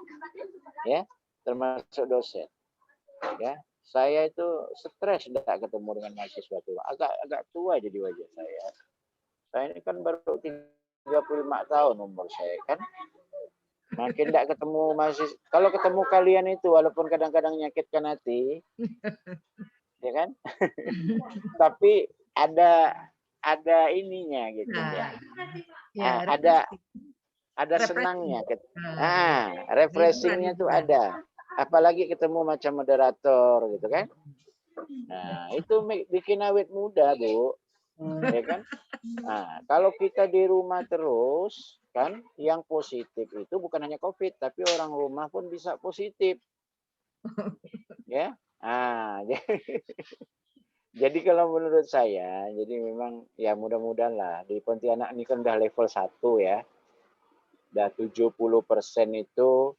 Ya, termasuk dosen. Ya. Saya itu stres tidak ketemu dengan mahasiswa tua. Agak tua jadi wajah saya. Saya ini kan baru 35 tahun umur saya kan. Makin tidak ketemu mahasiswa. Kalau ketemu kalian itu walaupun kadang-kadang menyakitkan hati, ya kan? Tapi ada ininya gitu ya. Ada senangnya. Refreshingnya tuh ada. Apalagi ketemu macam moderator gitu kan. Nah, itu bikin awet muda, Bu. Ya kan? Nah, kalau kita di rumah terus kan yang positif itu bukan hanya COVID tapi orang rumah pun bisa positif. Ya. Nah, jadi kalau menurut saya jadi memang ya mudah-mudahan lah di Pontianak ini kan udah level 1 ya. Udah 70% itu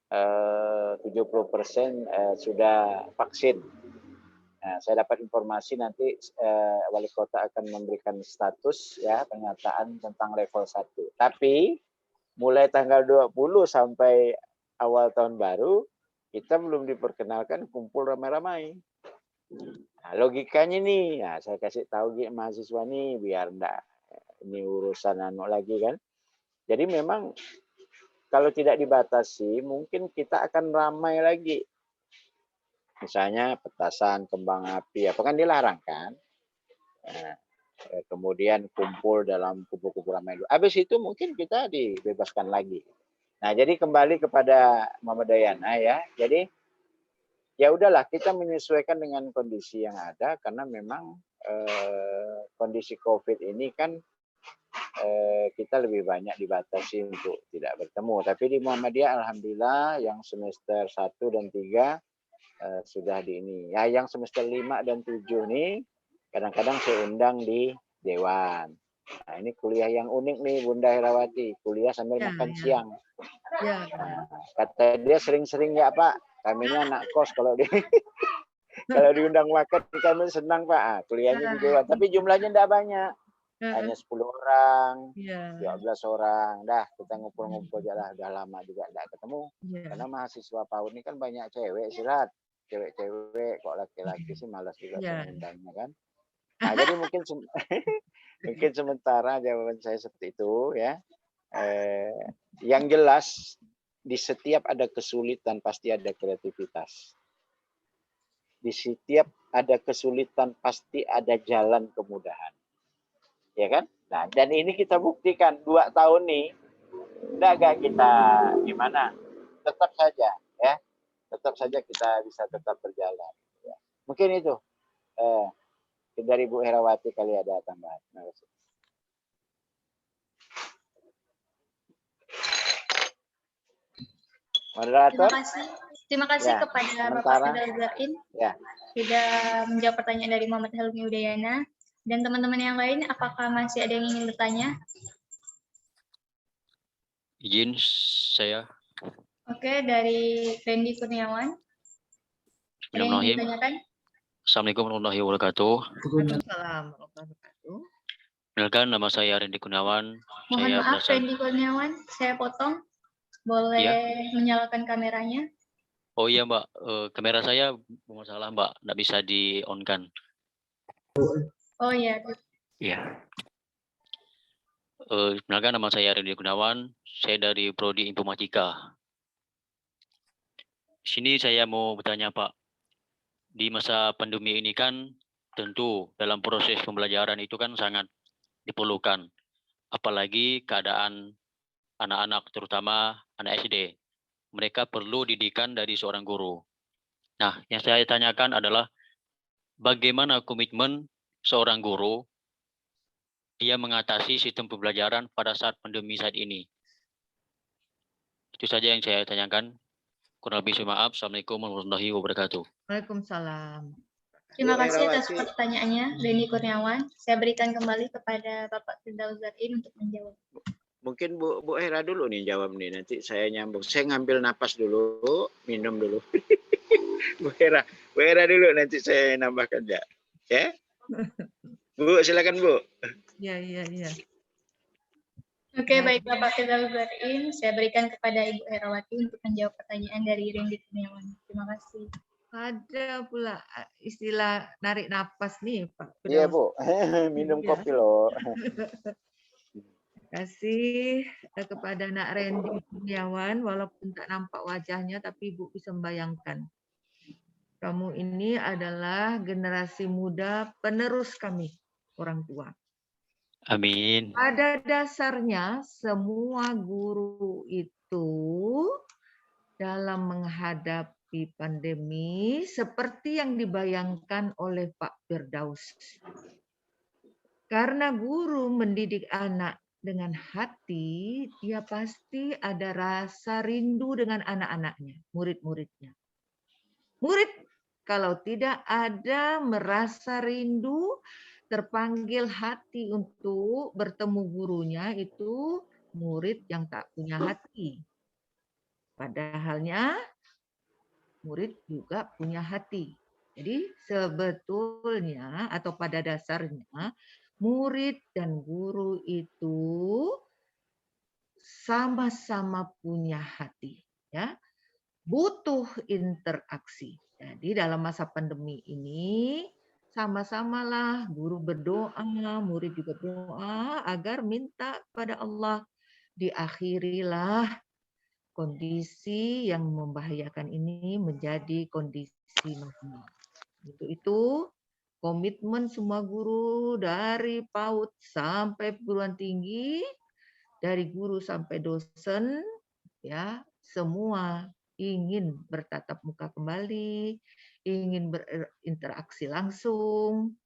70% sudah vaksin. Nah, saya dapat informasi nanti wali kota akan memberikan status ya pernyataan tentang level 1. Tapi mulai tanggal 20 sampai awal tahun baru kita belum diperkenalkan kumpul ramai-ramai. Nah, logikanya nih, nah, saya kasih tahu mahasiswa nih biar enggak ini urusan lagi kan. Jadi memang kalau tidak dibatasi mungkin kita akan ramai lagi. Misalnya petasan, kembang api, apa kan dilarang kan? Nah, kemudian kumpul dalam kubu-kubu ramai dulu. Habis itu mungkin kita dibebaskan lagi. Nah, jadi kembali kepada Muhammad Dayana ya. Jadi ya udahlah kita menyesuaikan dengan kondisi yang ada karena memang kondisi COVID ini kan kita lebih banyak dibatasi untuk tidak bertemu. Tapi di Muhammadiyah alhamdulillah yang semester 1 dan 3 sudah di ini. Ya yang semester 5 dan 7 nih kadang-kadang saya undang di Dewan. Nah, ini kuliah yang unik nih Bunda Herawati, kuliah sambil makan siang. Ya. Nah, kata dia sering-sering ya Pak, kami ini anak kos kalau kalau diundang makan kami senang Pak. Kuliahnya di Dewan, tapi jumlahnya tidak banyak. hanya 10 orang, Iya, 12 orang. Dah, kita ngumpul-ngumpul aja lah. Udah lama juga enggak ketemu. iya. Karena mahasiswa PAUD ini kan banyak cewek, Silat. Cewek-cewek, kok laki-laki sih malas juga Iya. mengundangnya kan. Nah, jadi mungkin mungkin sementara jawaban saya seperti itu ya. Yang jelas di setiap ada kesulitan pasti ada kreativitas. Di setiap ada kesulitan pasti ada jalan kemudahan. Ya kan? Nah, dan ini kita buktikan 2 tahun nih, enggak kita gimana? Tetap saja ya. Tetap saja kita bisa tetap berjalan. Ya. Mungkin itu dari Bu Herawati kali ada tambahan. Terima kasih. Moderator. Terima kasih Ya, kepada sementara. Bapak Firdaus Zain Ya. sudah menjawab pertanyaan dari Muhammad Helmi Udayana. Dan teman-teman yang lain, apakah masih ada yang ingin bertanya? Izin saya. Oke, dari Randy Kurniawan. Ada yang ingin ditanyakan? Assalamualaikum warahmatullahi wabarakatuh. Waalaikumsalam warahmatullahi wabarakatuh. Perkenalkan, nama saya Randy Kurniawan. Mohon Saya maaf, berasal. Randy Kurniawan, saya potong. Boleh menyalakan kameranya? Oh iya Mbak, kamera saya bermasalah Mbak, nggak bisa di-on-kan. Oh iya. Iya. Perkenalkan, nama saya Randy Kurniawan. Saya dari Prodi Informatika. Di sini saya mau bertanya Pak, di masa pandemi ini kan tentu dalam proses pembelajaran itu kan sangat diperlukan, apalagi keadaan anak-anak terutama anak SD. Mereka perlu didikan dari seorang guru. Nah, yang saya tanyakan adalah bagaimana komitmen seorang guru dia mengatasi sistem pembelajaran pada saat pandemi saat ini. Itu saja yang saya tanyakan. Kurang lebih maaf. Assalamualaikum warahmatullahi wabarakatuh. Waalaikumsalam. Terima Bu kasih atas Herawati. pertanyaannya, Randy Kurniawan. Saya berikan kembali kepada Bapak Firdaus Zain untuk menjawab. Mungkin Bu Hera dulu nih jawab nih, nanti saya nyambung. Saya ngambil napas dulu, minum dulu. Bu Hera dulu, nanti saya nambahkan ya. Ya? Bu, silakan Bu. Iya. Oke, baik Bapak Firdaus Zain. Saya berikan kepada Ibu Herawati untuk menjawab pertanyaan dari Randy Kurniawan. Terima kasih. Ada pula istilah narik napas nih, Pak. Iya Bu, minum Iya. kopi loh. Terima kasih kepada Nak Randy Kurniawan, walaupun tak nampak wajahnya, tapi Ibu bisa membayangkan. Kamu ini adalah generasi muda penerus kami, orang tua. Amin. Pada dasarnya, semua guru itu dalam menghadapi pandemi seperti yang dibayangkan oleh Pak Firdaus. Karena guru mendidik anak dengan hati, dia pasti ada rasa rindu dengan anak-anaknya, murid-muridnya. Murid kalau tidak ada merasa rindu, terpanggil hati untuk bertemu gurunya, itu murid yang tak punya hati. Padahalnya murid juga punya hati. Jadi sebetulnya atau pada dasarnya murid dan guru itu sama-sama punya hati, ya. Butuh interaksi. Jadi dalam masa pandemi ini sama-samalah guru berdoa, murid juga berdoa agar minta kepada Allah diakhirilah kondisi yang membahayakan ini menjadi kondisi normal. Itu komitmen semua guru dari PAUD sampai perguruan tinggi, dari guru sampai dosen, ya, semua ingin bertatap muka kembali, ingin berinteraksi langsung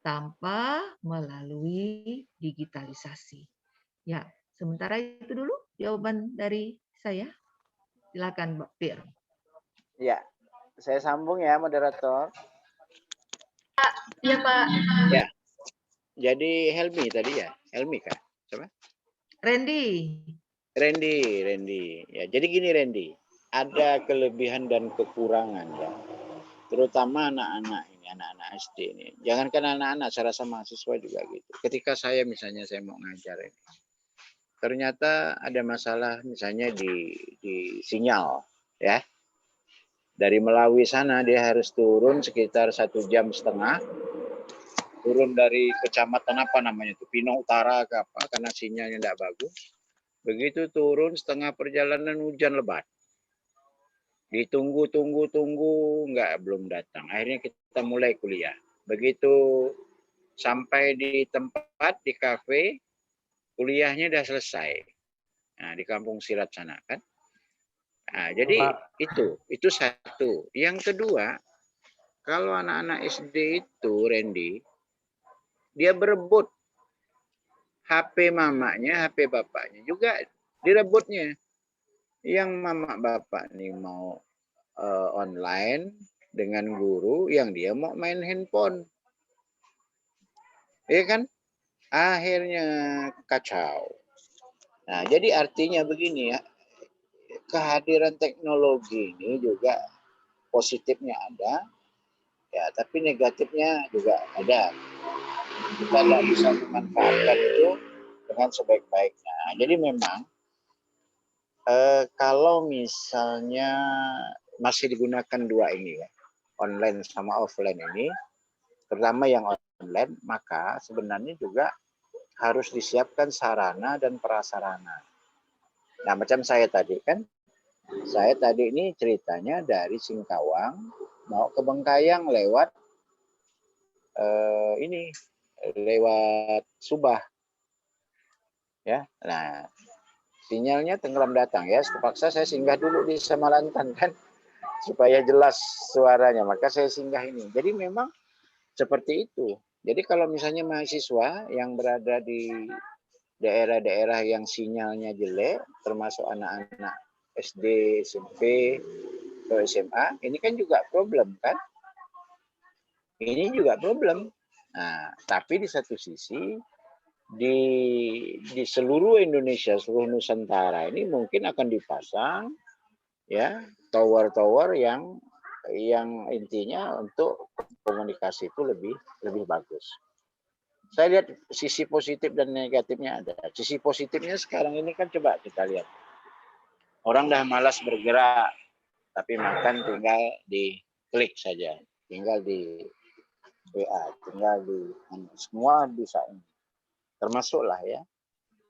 tanpa melalui digitalisasi. Ya, sementara itu dulu jawaban dari saya. Silakan Mbak Fir. Ya, saya sambung ya moderator. Iya Pak. Ya. Jadi Helmi tadi ya, Helmi kah? Siapa? Randy. Randy. Ya, jadi gini Randy, ada kelebihan dan kekurangan ya. Terutama anak-anak ini. ini anak-anak SD ini. Jangankan anak-anak, saya rasa mahasiswa juga gitu. Ketika saya misalnya saya mau ngajar ini, ternyata ada masalah misalnya di sinyal, ya. Dari Melawi sana dia harus turun sekitar 1,5 jam, turun dari kecamatan apa namanya itu, Pinang Utara ke apa, karena sinyalnya tidak bagus. Begitu turun setengah perjalanan hujan lebat. Ditunggu, belum datang. Akhirnya kita mulai kuliah. Begitu sampai di tempat, di kafe, kuliahnya udah selesai. Nah, di Kampung Sirat sana kan. Nah, jadi itu satu. Yang kedua, kalau anak-anak SD itu, Randy, dia berebut HP mamanya, HP bapaknya juga direbutnya. Yang mama bapak nih mau online dengan guru, yang dia mau main handphone. Ya kan? Akhirnya kacau. Nah, jadi artinya begini ya, kehadiran teknologi ini juga positifnya ada, ya, tapi negatifnya juga ada. Kita tidak bisa memanfaatkan itu dengan sebaik-baiknya. Jadi memang kalau misalnya masih digunakan dua ini ya, online sama offline ini, terutama yang online, maka sebenarnya juga harus disiapkan sarana dan prasarana. Nah, macam saya tadi kan, saya tadi ini ceritanya dari Singkawang mau ke Bengkayang lewat lewat Subah, ya. Nah, sinyalnya tenggelam datang ya, terpaksa saya singgah dulu di Samalantan kan, supaya jelas suaranya, maka saya singgah ini. Jadi memang seperti itu. Jadi kalau misalnya mahasiswa yang berada di daerah-daerah yang sinyalnya jelek, termasuk anak-anak SD, SMP, atau SMA, ini kan juga problem kan? Ini juga problem. Nah, tapi di satu sisi di seluruh Indonesia, seluruh Nusantara ini mungkin akan dipasang ya tower-tower yang intinya untuk komunikasi itu lebih bagus. Saya lihat sisi positif dan negatifnya ada. Sisi positifnya sekarang ini kan coba kita lihat. Orang dah malas bergerak, tapi makan tinggal di klik saja, tinggal di WA, tinggal di semua bisa ini. Termasuklah ya.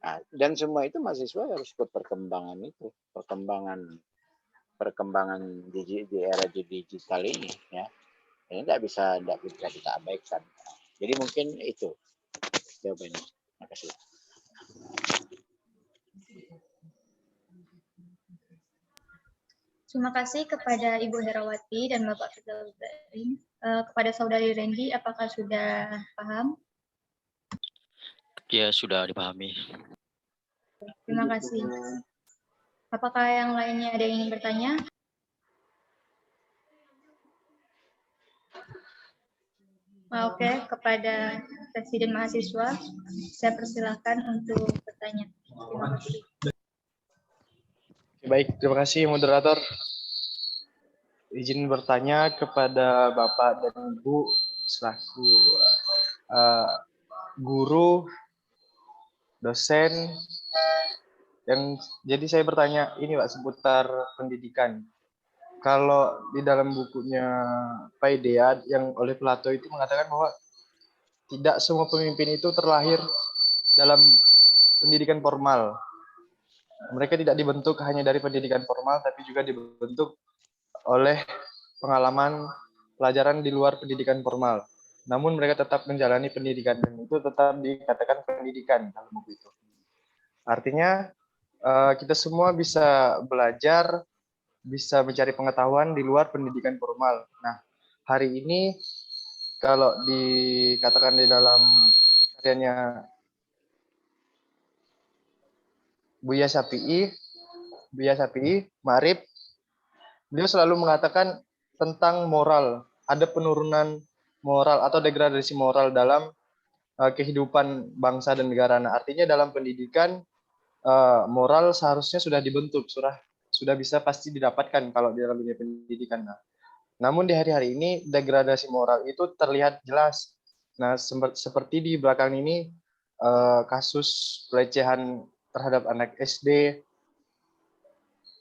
Nah, dan semua itu mahasiswa harus ikut perkembangan itu, perkembangan di era digital ini ya. Ini tidak bisa kita abaikan. Jadi mungkin itu jawabannya. Terima kasih. Terima kasih kepada Ibu Herawati dan Bapak Firdaus. Kepada Saudari Randy, apakah sudah paham? Ya, sudah dipahami. Terima kasih. Apakah yang lainnya ada yang ingin bertanya? Oke, kepada Presiden Mahasiswa, saya persilahkan untuk bertanya. Terima kasih. Baik, terima kasih moderator. Izin bertanya kepada Bapak dan Ibu selaku guru, dosen, jadi saya bertanya ini Pak seputar pendidikan. Kalau di dalam bukunya Paideia yang oleh Plato itu mengatakan bahwa tidak semua pemimpin itu terlahir dalam pendidikan formal. Mereka tidak dibentuk hanya dari pendidikan formal, tapi juga dibentuk oleh pengalaman pelajaran di luar pendidikan formal. Namun mereka tetap menjalani pendidikan, dan itu tetap dikatakan pendidikan dalam buku itu. Artinya kita semua bisa belajar, bisa mencari pengetahuan di luar pendidikan formal. Nah, hari ini kalau dikatakan di dalam karyanya Buya Syafi'i, Ma'rif, beliau selalu mengatakan tentang moral, ada penurunan moral atau degradasi moral dalam kehidupan bangsa dan negara. Nah, artinya dalam pendidikan moral seharusnya sudah dibentuk, sudah bisa pasti didapatkan kalau di dalam dunia pendidikan. Nah, Namun di hari-hari ini degradasi moral itu terlihat jelas. Nah, seperti di belakang ini kasus pelecehan terhadap anak SD,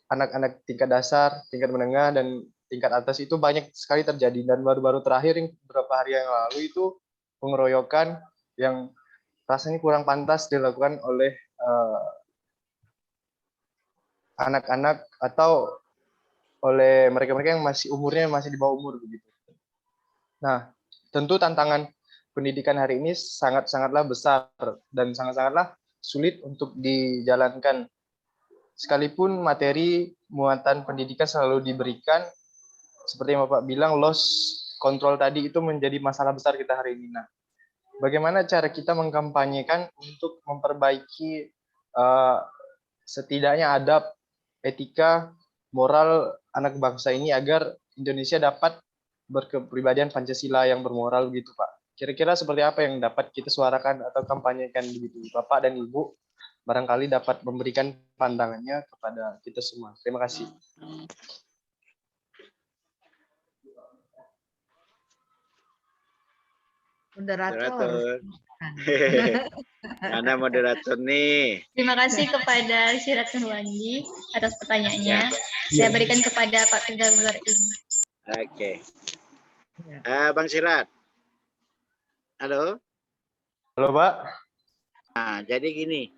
anak-anak tingkat dasar, tingkat menengah, dan tingkat atas itu banyak sekali terjadi. Dan baru-baru terakhir yang beberapa hari yang lalu itu pengeroyokan yang rasanya kurang pantas dilakukan oleh anak-anak atau oleh mereka-mereka yang masih umurnya masih di bawah umur begitu. Nah, tentu tantangan pendidikan hari ini sangat-sangatlah besar dan sangat-sangatlah sulit untuk dijalankan. Sekalipun materi muatan pendidikan selalu diberikan, seperti yang Bapak bilang, loss control tadi itu menjadi masalah besar kita hari ini. Nah, bagaimana cara kita mengkampanyekan untuk memperbaiki setidaknya adab, etika, moral anak bangsa ini agar Indonesia dapat berkepribadian Pancasila yang bermoral gitu, Pak. Kira-kira seperti apa yang dapat kita suarakan atau kampanyekan begitu, Bapak dan Ibu, barangkali dapat memberikan pandangannya kepada kita semua. Terima kasih. Moderator. Mana moderator nih? Terima kasih kepada Sirat Nurwandi atas pertanyaannya. Saya berikan kepada Pak Firdaus Zarif. Oke. Bang Sirat. Halo. Halo, Pak. Nah, jadi gini.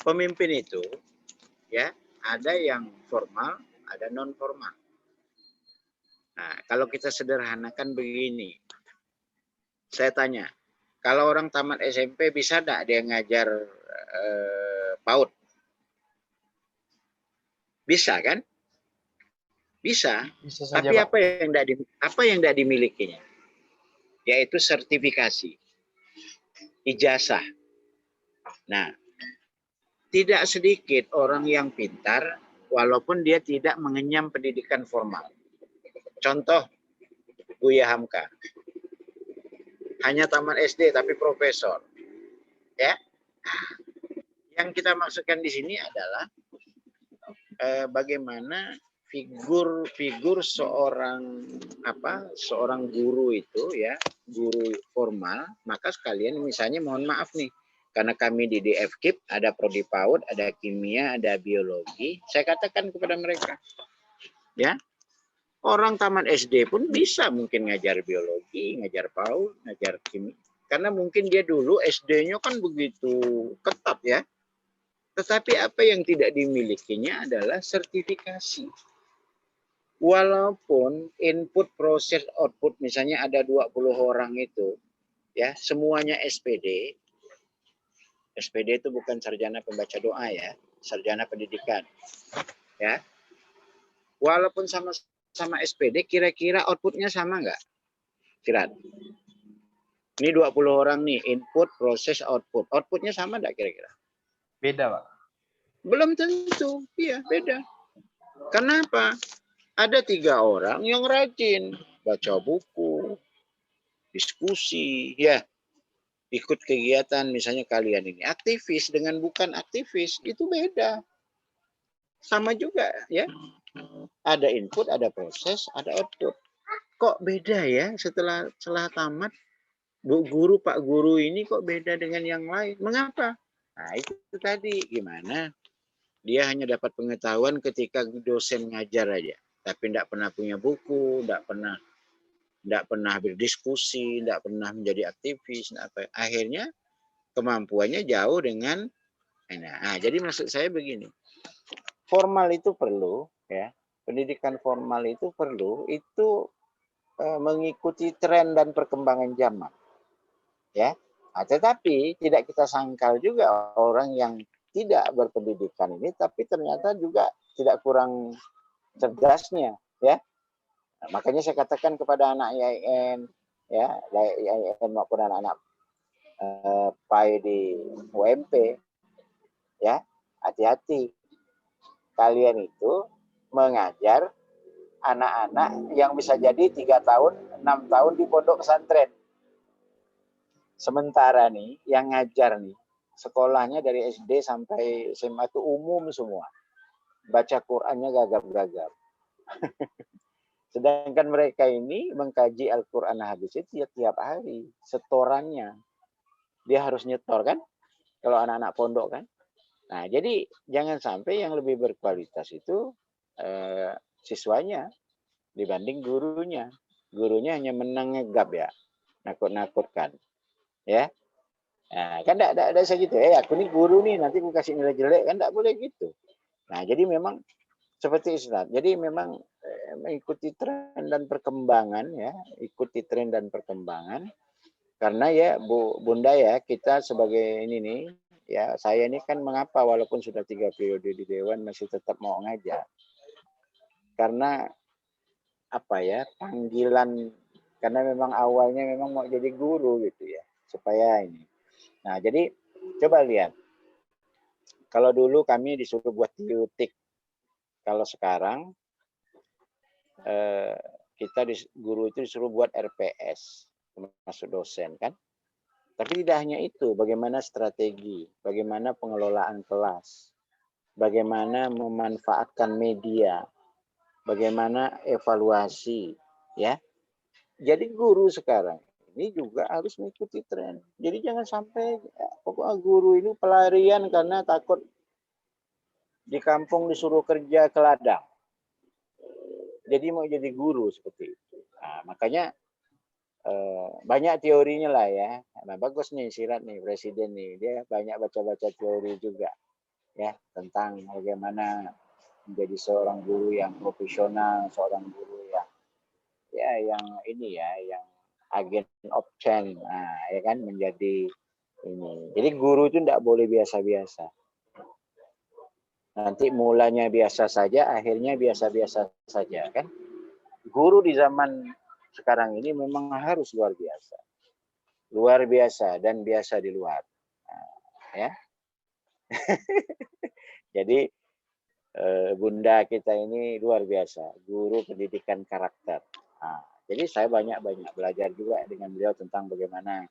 Pemimpin itu ya, ada yang formal, ada non formal. Nah, kalau kita sederhanakan begini. Saya tanya, kalau orang tamat SMP bisa enggak dia ngajar PAUD? Bisa kan? Bisa. Bisa saja, Tapi Pak. apa yang tidak dimilikinya? Yaitu sertifikasi, ijazah. Nah, tidak sedikit orang yang pintar walaupun dia tidak mengenyam pendidikan formal. Contoh, Buya Hamka. Hanya tamat SD tapi profesor. Ya. Yang kita maksudkan di sini adalah bagaimana figur seorang guru itu ya, guru formal, maka sekalian misalnya mohon maaf nih, karena kami di DFKIP ada prodi PAUD, ada kimia, ada biologi, saya katakan kepada mereka, ya, orang tamat SD pun bisa mungkin ngajar biologi, ngajar PAUD, ngajar kimia, karena mungkin dia dulu SD-nya kan begitu ketat ya. Tetapi apa yang tidak dimilikinya adalah sertifikasi. Walaupun input, proses, output, misalnya ada 20 orang itu, ya semuanya SPD. SPD itu bukan sarjana pembaca doa ya, sarjana pendidikan. Ya. Walaupun sama SPD, kira-kira outputnya sama nggak? Kira. Ini 20 orang nih, input, proses, output. Outputnya sama nggak kira-kira? Beda, Pak. Belum tentu, iya beda. Kenapa? Ada 3 orang yang rajin baca buku, diskusi, ya, ikut kegiatan, misalnya kalian ini aktivis dengan bukan aktivis, itu beda. Sama juga, ya. Ada input, ada proses, ada output. Kok beda ya setelah tamat? Bu guru, Pak Guru ini kok beda dengan yang lain? Mengapa? Nah, itu tadi gimana? Dia hanya dapat pengetahuan ketika dosen ngajar aja, tapi tidak pernah punya buku, tidak pernah berdiskusi, tidak pernah menjadi aktivis. Akhirnya kemampuannya jauh dengan. Nah, jadi maksud saya begini, formal itu perlu, ya, pendidikan formal itu perlu, itu mengikuti tren dan perkembangan zaman, ya. Nah, tetapi tidak kita sangkal juga orang yang tidak berpendidikan ini, tapi ternyata juga tidak kurang cerdasnya, ya. Nah, makanya saya katakan kepada anak IAIN, ya, IAIN maupun anak-anak PAI di UMP, ya, hati-hati. Kalian itu mengajar anak-anak yang bisa jadi 3 tahun, 6 tahun di pondok pesantren. Sementara nih, yang ngajar nih, sekolahnya dari SD sampai SMA itu umum semua. Baca Qur'annya gagap-gagap. Sedangkan mereka ini mengkaji Al-Quran hadis itu tiap hari, setorannya. Dia harus nyetor kan, kalau anak-anak pondok kan. Nah, jadi jangan sampai yang lebih berkualitas itu siswanya dibanding gurunya. Gurunya hanya menanggap ya, nakut-nakutkan. Ya, nah, kan tidak segitu. Aku nih guru nih, nanti aku kasih nilai jelek, kan tidak boleh gitu. Nah, jadi memang seperti Islam. Jadi memang mengikuti tren dan perkembangan ya, ikuti tren dan perkembangan. Karena ya Bunda ya, kita sebagai ini nih, ya saya ini kan mengapa walaupun sudah 3 periode di Dewan masih tetap mau ngajar. Karena apa ya, panggilan, karena memang awalnya memang mau jadi guru gitu ya, supaya ini. Nah, jadi coba lihat. Kalau dulu kami disuruh buat tiutik. Kalau sekarang kita guru itu disuruh buat RPS, termasuk dosen kan. Tapi tidak hanya itu, bagaimana strategi, bagaimana pengelolaan kelas, bagaimana memanfaatkan media, bagaimana evaluasi, ya. Jadi guru sekarang ini juga harus mengikuti tren. Jadi jangan sampai pokoknya guru ini pelarian karena takut di kampung disuruh kerja ke ladang. Jadi mau jadi guru seperti itu. Nah, makanya banyak teorinya lah ya. Nah, bagus nih Sirat nih, Presiden nih. Dia banyak baca-baca teori juga ya tentang bagaimana menjadi seorang guru yang profesional, seorang guru yang ini ya, yang agent of change. Nah, ya kan menjadi ini. Jadi guru itu tidak boleh biasa-biasa. Nanti mulanya biasa saja, akhirnya biasa-biasa saja kan. Guru di zaman sekarang ini memang harus luar biasa. Luar biasa dan biasa di luar. Nah, ya. Jadi Bunda kita ini luar biasa, guru pendidikan karakter. Nah, jadi saya banyak belajar juga dengan beliau tentang bagaimana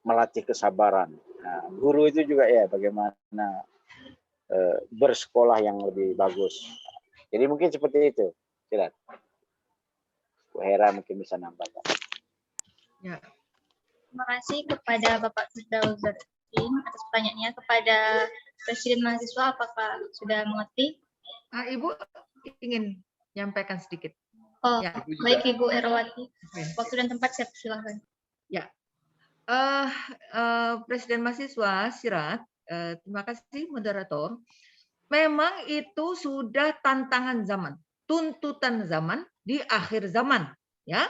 melatih kesabaran. Nah, guru itu juga ya bagaimana bersekolah yang lebih bagus. Jadi mungkin seperti itu. Silakan. Bu Hera mungkin bisa nambahkan. Ya. Terima kasih kepada Bapak Firdausyadin atas pertanyaannya. Kepada Presiden Mahasiswa, apakah sudah mengerti? Ibu ingin menyampaikan sedikit. Oh, Ya. baik Ibu Herawati. Waktu dan tempat siap, silakan. Ya. Presiden Mahasiswa Sirat, terima kasih moderator. Memang itu sudah tantangan zaman, tuntutan zaman di akhir zaman, ya.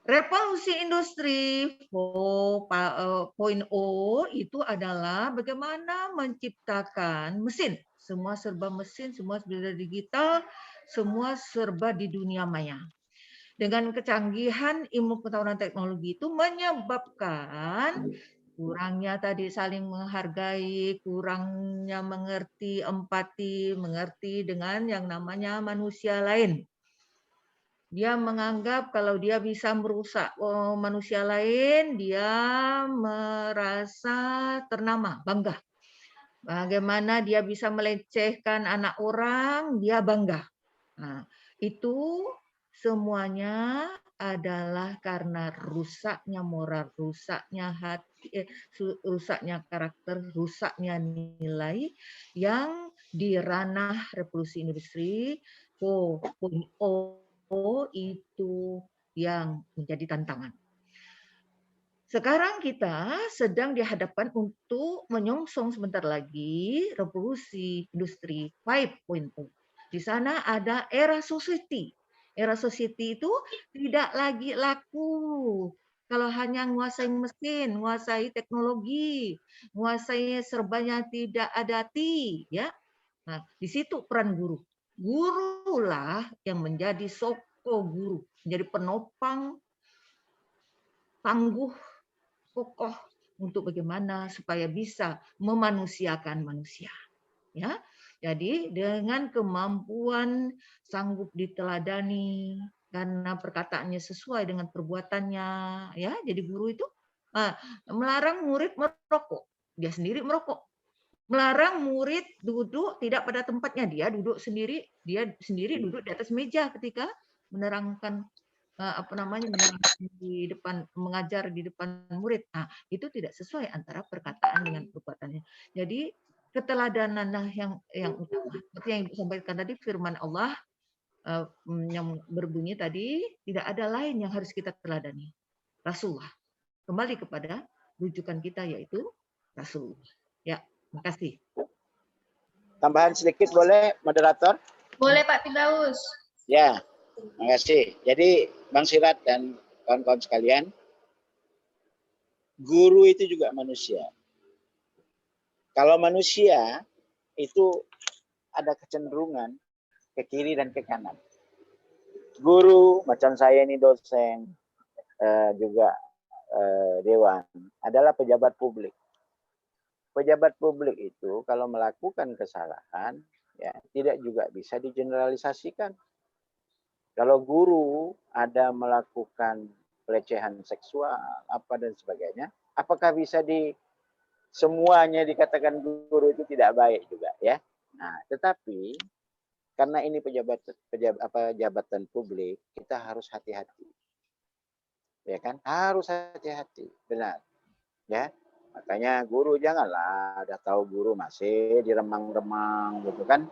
Revolusi industri 4.0 itu adalah bagaimana menciptakan mesin, semua serba mesin, semua serba digital, semua serba di dunia maya. Dengan kecanggihan ilmu pengetahuan teknologi itu menyebabkan kurangnya tadi saling menghargai, kurangnya mengerti empati, mengerti dengan yang namanya manusia lain. Dia menganggap kalau dia bisa merusak manusia lain, dia merasa ternama, bangga. Bagaimana dia bisa melecehkan anak orang, dia bangga. Nah, itu semuanya adalah karena rusaknya moral, rusaknya hati, rusaknya karakter, rusaknya nilai yang di ranah revolusi industri 4.0 itu yang menjadi tantangan. Sekarang kita sedang dihadapkan untuk menyongsong sebentar lagi revolusi industri 5.0. Di sana ada era society. Era society itu tidak lagi laku kalau hanya menguasai mesin, menguasai teknologi, menguasai serbanya tidak ada T, ya. Nah, di situ peran guru. Gurulah yang menjadi soko guru, menjadi penopang tangguh kokoh untuk bagaimana supaya bisa memanusiakan manusia. Ya, jadi dengan kemampuan sanggup diteladani karena perkataannya sesuai dengan perbuatannya, ya. Jadi guru itu melarang murid merokok, dia sendiri merokok. melarang murid duduk tidak pada tempatnya, dia sendiri duduk di atas meja ketika menerangkan menerangkan di depan, mengajar di depan murid. Nah, itu tidak sesuai antara perkataan dengan perbuatannya. Jadi keteladananlah yang utama. Seperti yang Ibu sampaikan tadi, firman Allah yang berbunyi tadi, tidak ada lain yang harus kita teladani. Rasulullah. Kembali kepada rujukan kita yaitu Rasulullah. Ya, makasih. Tambahan sedikit boleh, moderator? Boleh Pak Firdaus. Ya, makasih. Jadi Bang Sirat dan kawan-kawan sekalian, guru itu juga manusia. Kalau manusia itu ada kecenderungan ke kiri dan ke kanan. Guru macam saya ini dosen, juga dewan, adalah pejabat publik. Pejabat publik itu kalau melakukan kesalahan, ya tidak juga bisa digeneralisasikan. Kalau guru ada melakukan pelecehan seksual, apa dan sebagainya, apakah bisa semuanya dikatakan guru itu tidak baik juga, ya? Nah, tetapi karena ini jabatan publik, kita harus hati-hati. Ya kan? Harus hati-hati, benar. Ya. Makanya guru janganlah udah tahu guru masih diremang-remang gitu kan.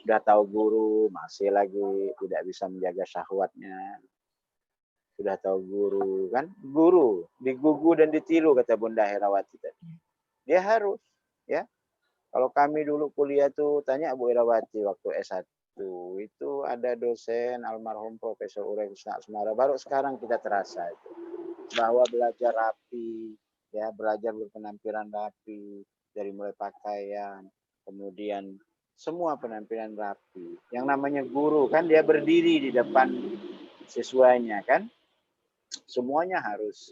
Udah tahu guru masih lagi tidak bisa menjaga syahwatnya. Sudah tahu guru kan, guru digugu dan ditiru kata Bunda Herawati tadi. Dia harus, ya. Kalau kami dulu kuliah tuh tanya Bu Herawati waktu S1 itu ada dosen almarhum Profesor Uray Kusna Asmara, baru sekarang kita terasa itu bahwa belajar rapi, ya, belajar berpenampilan rapi, dari mulai pakaian, kemudian semua penampilan rapi. Yang namanya guru kan dia berdiri di depan siswanya kan, semuanya harus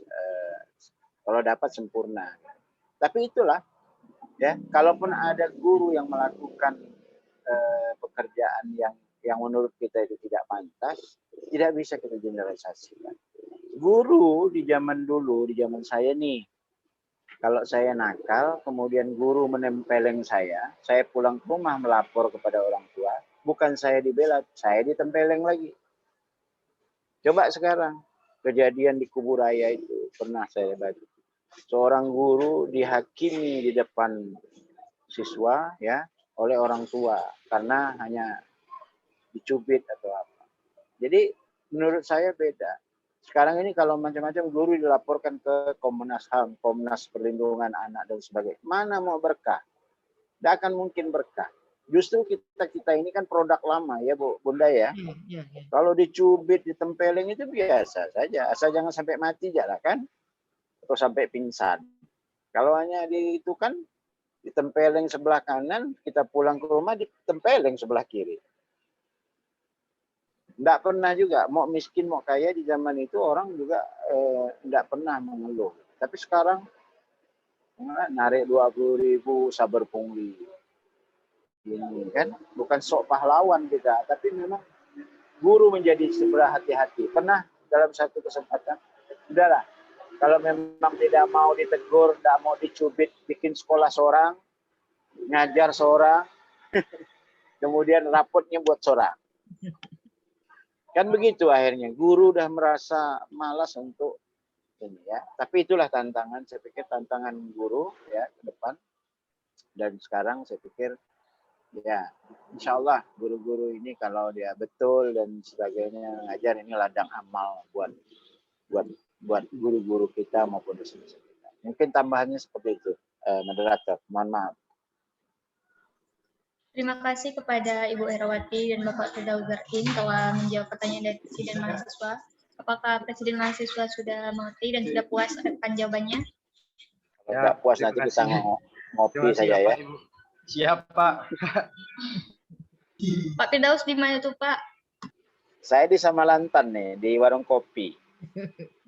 kalau dapat sempurna. Tapi itulah, ya, kalaupun ada guru yang melakukan pekerjaan yang menurut kita itu tidak pantas, tidak bisa kita generalisasikan. Guru di zaman dulu, di zaman saya nih, kalau saya nakal, kemudian guru menempeleng saya pulang ke rumah melapor kepada orang tua, bukan saya dibela, saya ditempeleng lagi. Coba sekarang, kejadian di Kuburaya itu pernah saya baca. Seorang guru dihakimi di depan siswa, ya, oleh orang tua karena hanya dicubit atau apa. Jadi menurut saya beda. Sekarang ini kalau macam-macam guru dilaporkan ke Komnas HAM, Komnas Perlindungan Anak dan sebagainya. Mana mau berkah? Tidak akan mungkin berkah. Justru kita ini kan produk lama ya Bu Bunda ya. Kalau dicubit, ditempeleng itu biasa saja. Asal jangan sampai mati aja lah kan. Atau sampai pingsan. Kalau hanya itu kan ditempeleng sebelah kanan, kita pulang ke rumah ditempeleng sebelah kiri. Tidak pernah juga, mau miskin mau kaya di zaman itu orang juga tidak pernah mengeluh. Tapi sekarang narik 20.000 sabar pungli. Ini kan bukan sok pahlawan kita, tapi memang guru menjadi seberah hati-hati. Pernah dalam satu kesempatan, udahlah, kalau memang tidak mau ditegur, tidak mau dicubit, bikin sekolah seorang, ngajar seorang, kemudian rapotnya buat seorang. Kan begitu akhirnya, guru udah merasa malas untuk ini ya. Tapi itulah tantangan, saya pikir tantangan guru ya ke depan. Dan sekarang saya pikir ya insya Allah guru-guru ini kalau dia betul dan sebagainya ngajar, ini ladang amal buat guru-guru kita maupun dosen-dosen kita. Mungkin tambahannya seperti itu, moderator. Mohon maaf. Terima kasih kepada Ibu Herawati dan Bapak Firdaus Zarkin telah menjawab pertanyaan dari Presiden Mahasiswa. Apakah Presiden Mahasiswa sudah mengerti dan sudah puas akan jawabannya? Kalau tidak puas nanti kita ngopi saja ya. Ibu. Siap Pak. Pak Firdaus di mana tuh Pak? Saya di Samalantan nih, di warung kopi.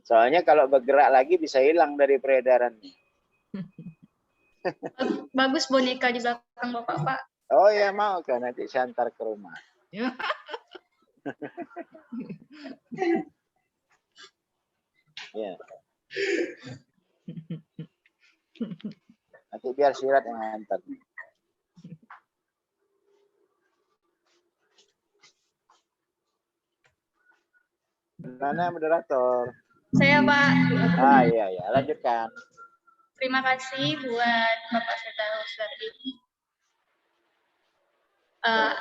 Soalnya kalau bergerak lagi bisa hilang dari peredaran. Bagus boneka di belakang Bapak Pak. Oh ya mau kan, nanti saya antar ke rumah. Ya. Nanti biar Sirat yang antar. Mana moderator? Saya Pak. Ah iya ya, lanjutkan. Terima kasih buat Bapak Firdaus Dardi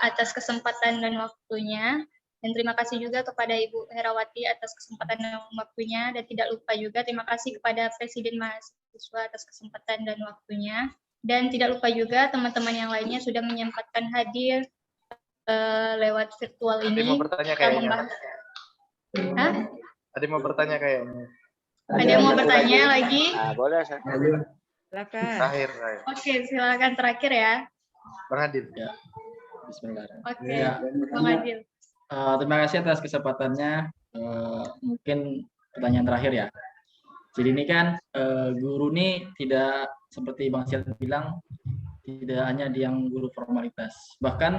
atas kesempatan dan waktunya. Dan terima kasih juga kepada Ibu Herawati atas kesempatan dan waktunya. Dan tidak lupa juga terima kasih kepada Presiden Mahasiswa atas kesempatan dan waktunya. Dan tidak lupa juga teman-teman yang lainnya sudah menyempatkan hadir lewat virtual ini. Ada mau bertanya kayaknya. Hah? Ada mau bertanya kayaknya. Ada yang mau bertanya lagi? Ah, boleh saya. Silakan. Terakhir. Oke, silakan terakhir ya. Bang Adil. Ya. Bismillahirrahmanirrahim. Oke, Ya. Bang Adil. Terima kasih atas kesempatannya. Mungkin pertanyaan terakhir ya. Jadi ini kan guru ini tidak seperti Bang Sial bilang, tidak hanya yang guru formalitas. Bahkan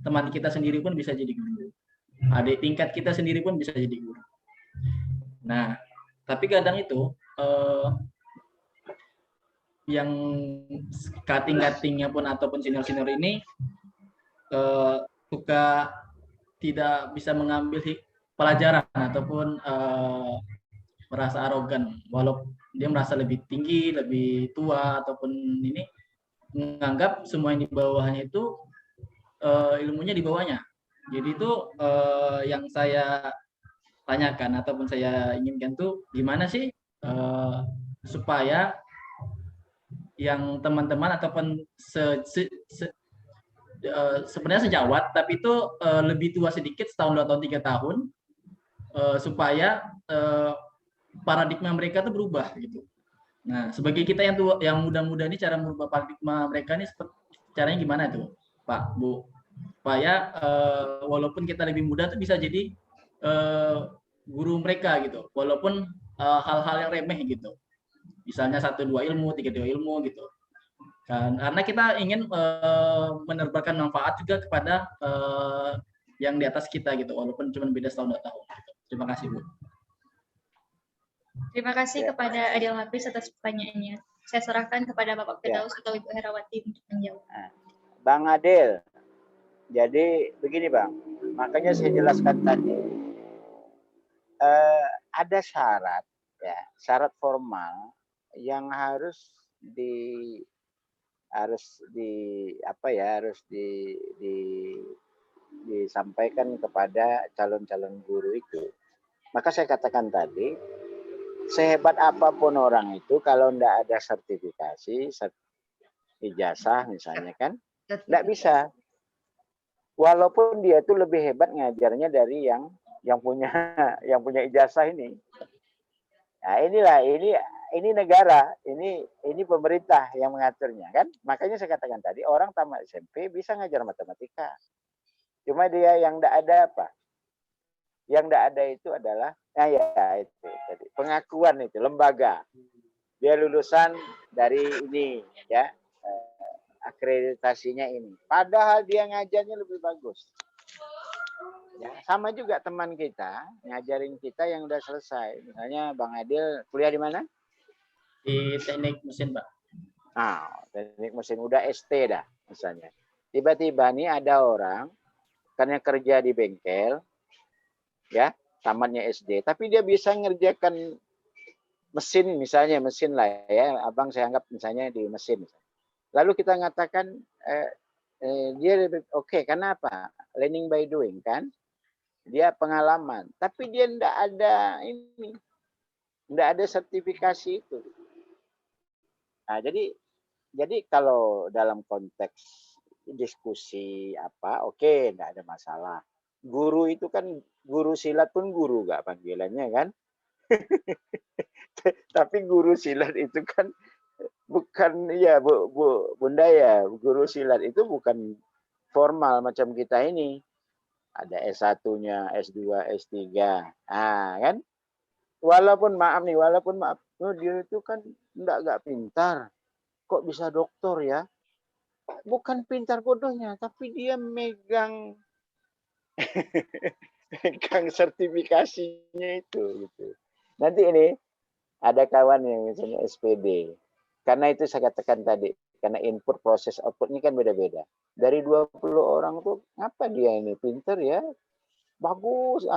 teman kita sendiri pun bisa jadi guru. Adik tingkat kita sendiri pun bisa jadi guru. Nah, tapi kadang itu yang cutting-cuttingnya pun ataupun senior-senior ini suka tidak bisa mengambil pelajaran ataupun merasa arogan, walaupun dia merasa lebih tinggi, lebih tua ataupun ini menganggap semua yang di bawahnya itu ilmunya di bawahnya. Jadi itu yang saya tanyakan ataupun saya inginkan tuh gimana sih supaya yang teman-teman ataupun sebenarnya sejawat tapi itu lebih tua sedikit, setahun, 2 tahun, 3 tahun, supaya paradigma mereka tuh berubah gitu. Nah, sebagai kita yang tua, yang muda-muda ini, cara merubah paradigma mereka ini caranya gimana tuh, Pak, Bu? Supaya walaupun kita lebih muda tuh bisa jadi guru mereka gitu, walaupun hal-hal yang remeh gitu. Misalnya 1-2 ilmu, 3-2 ilmu gitu. Karena kita ingin menerbangkan manfaat juga kepada yang di atas kita gitu, walaupun cuma beda setahun 2 tahun. Gitu. Terima kasih, Bu. Terima kasih kepada Adil Hafiz atas pertanyaannya. Saya serahkan kepada Bapak Firdaus atau Ibu Herawati untuk menjawab. Bang Adil, jadi begini Bang, makanya saya jelaskan tadi, ada syarat, ya, syarat formal yang harus disampaikan kepada calon-calon guru itu. Maka saya katakan tadi, sehebat apapun orang itu, kalau tidak ada sertifikasi, ijazah misalnya kan, tidak bisa. Walaupun dia itu lebih hebat ngajarnya dari yang punya ijazah ini. Nah, inilah ini negara, ini pemerintah yang mengaturnya kan. Makanya saya katakan tadi, orang tamat SMP bisa ngajar matematika. Cuma dia yang tidak ada apa? Yang tidak ada itu adalah itu tadi, pengakuan itu, lembaga. Dia lulusan dari ini ya, akreditasinya ini. Padahal dia ngajarnya lebih bagus. Ya, sama juga teman kita ngajarin kita yang udah selesai. Misalnya Bang Adil kuliah di mana? Di teknik mesin, Pak. Ah, teknik mesin udah ST dah misalnya. Tiba-tiba nih ada orang karena kerja di bengkel, ya tamatnya SD, tapi dia bisa ngerjakan mesin misalnya, mesin lah ya, abang saya anggap misalnya di mesin. Lalu kita mengatakan dia lebih oke, karena apa? Learning by doing kan? Dia pengalaman, tapi dia tidak ada ini, tidak ada sertifikasi itu. Nah, jadi kalau dalam konteks diskusi apa, oke, tidak ada masalah. Guru itu kan, guru silat pun guru gak panggilannya kan? Tapi guru silat itu kan bukan, ya Bunda ya, guru silat itu bukan formal macam kita ini. Ada S1-nya, S2, S3. Ah, kan? Walaupun maaf, dia itu kan enggak pintar. Kok bisa doktor ya? Bukan pintar bodohnya, tapi dia megang sertifikasinya itu gitu. Nanti ini ada kawan yang misalnya SPD. Karena itu saya katakan tadi, karena input, proses, output ini kan beda-beda. Dari 20 orang tuh, ngapa dia ini pinter ya? Bagus,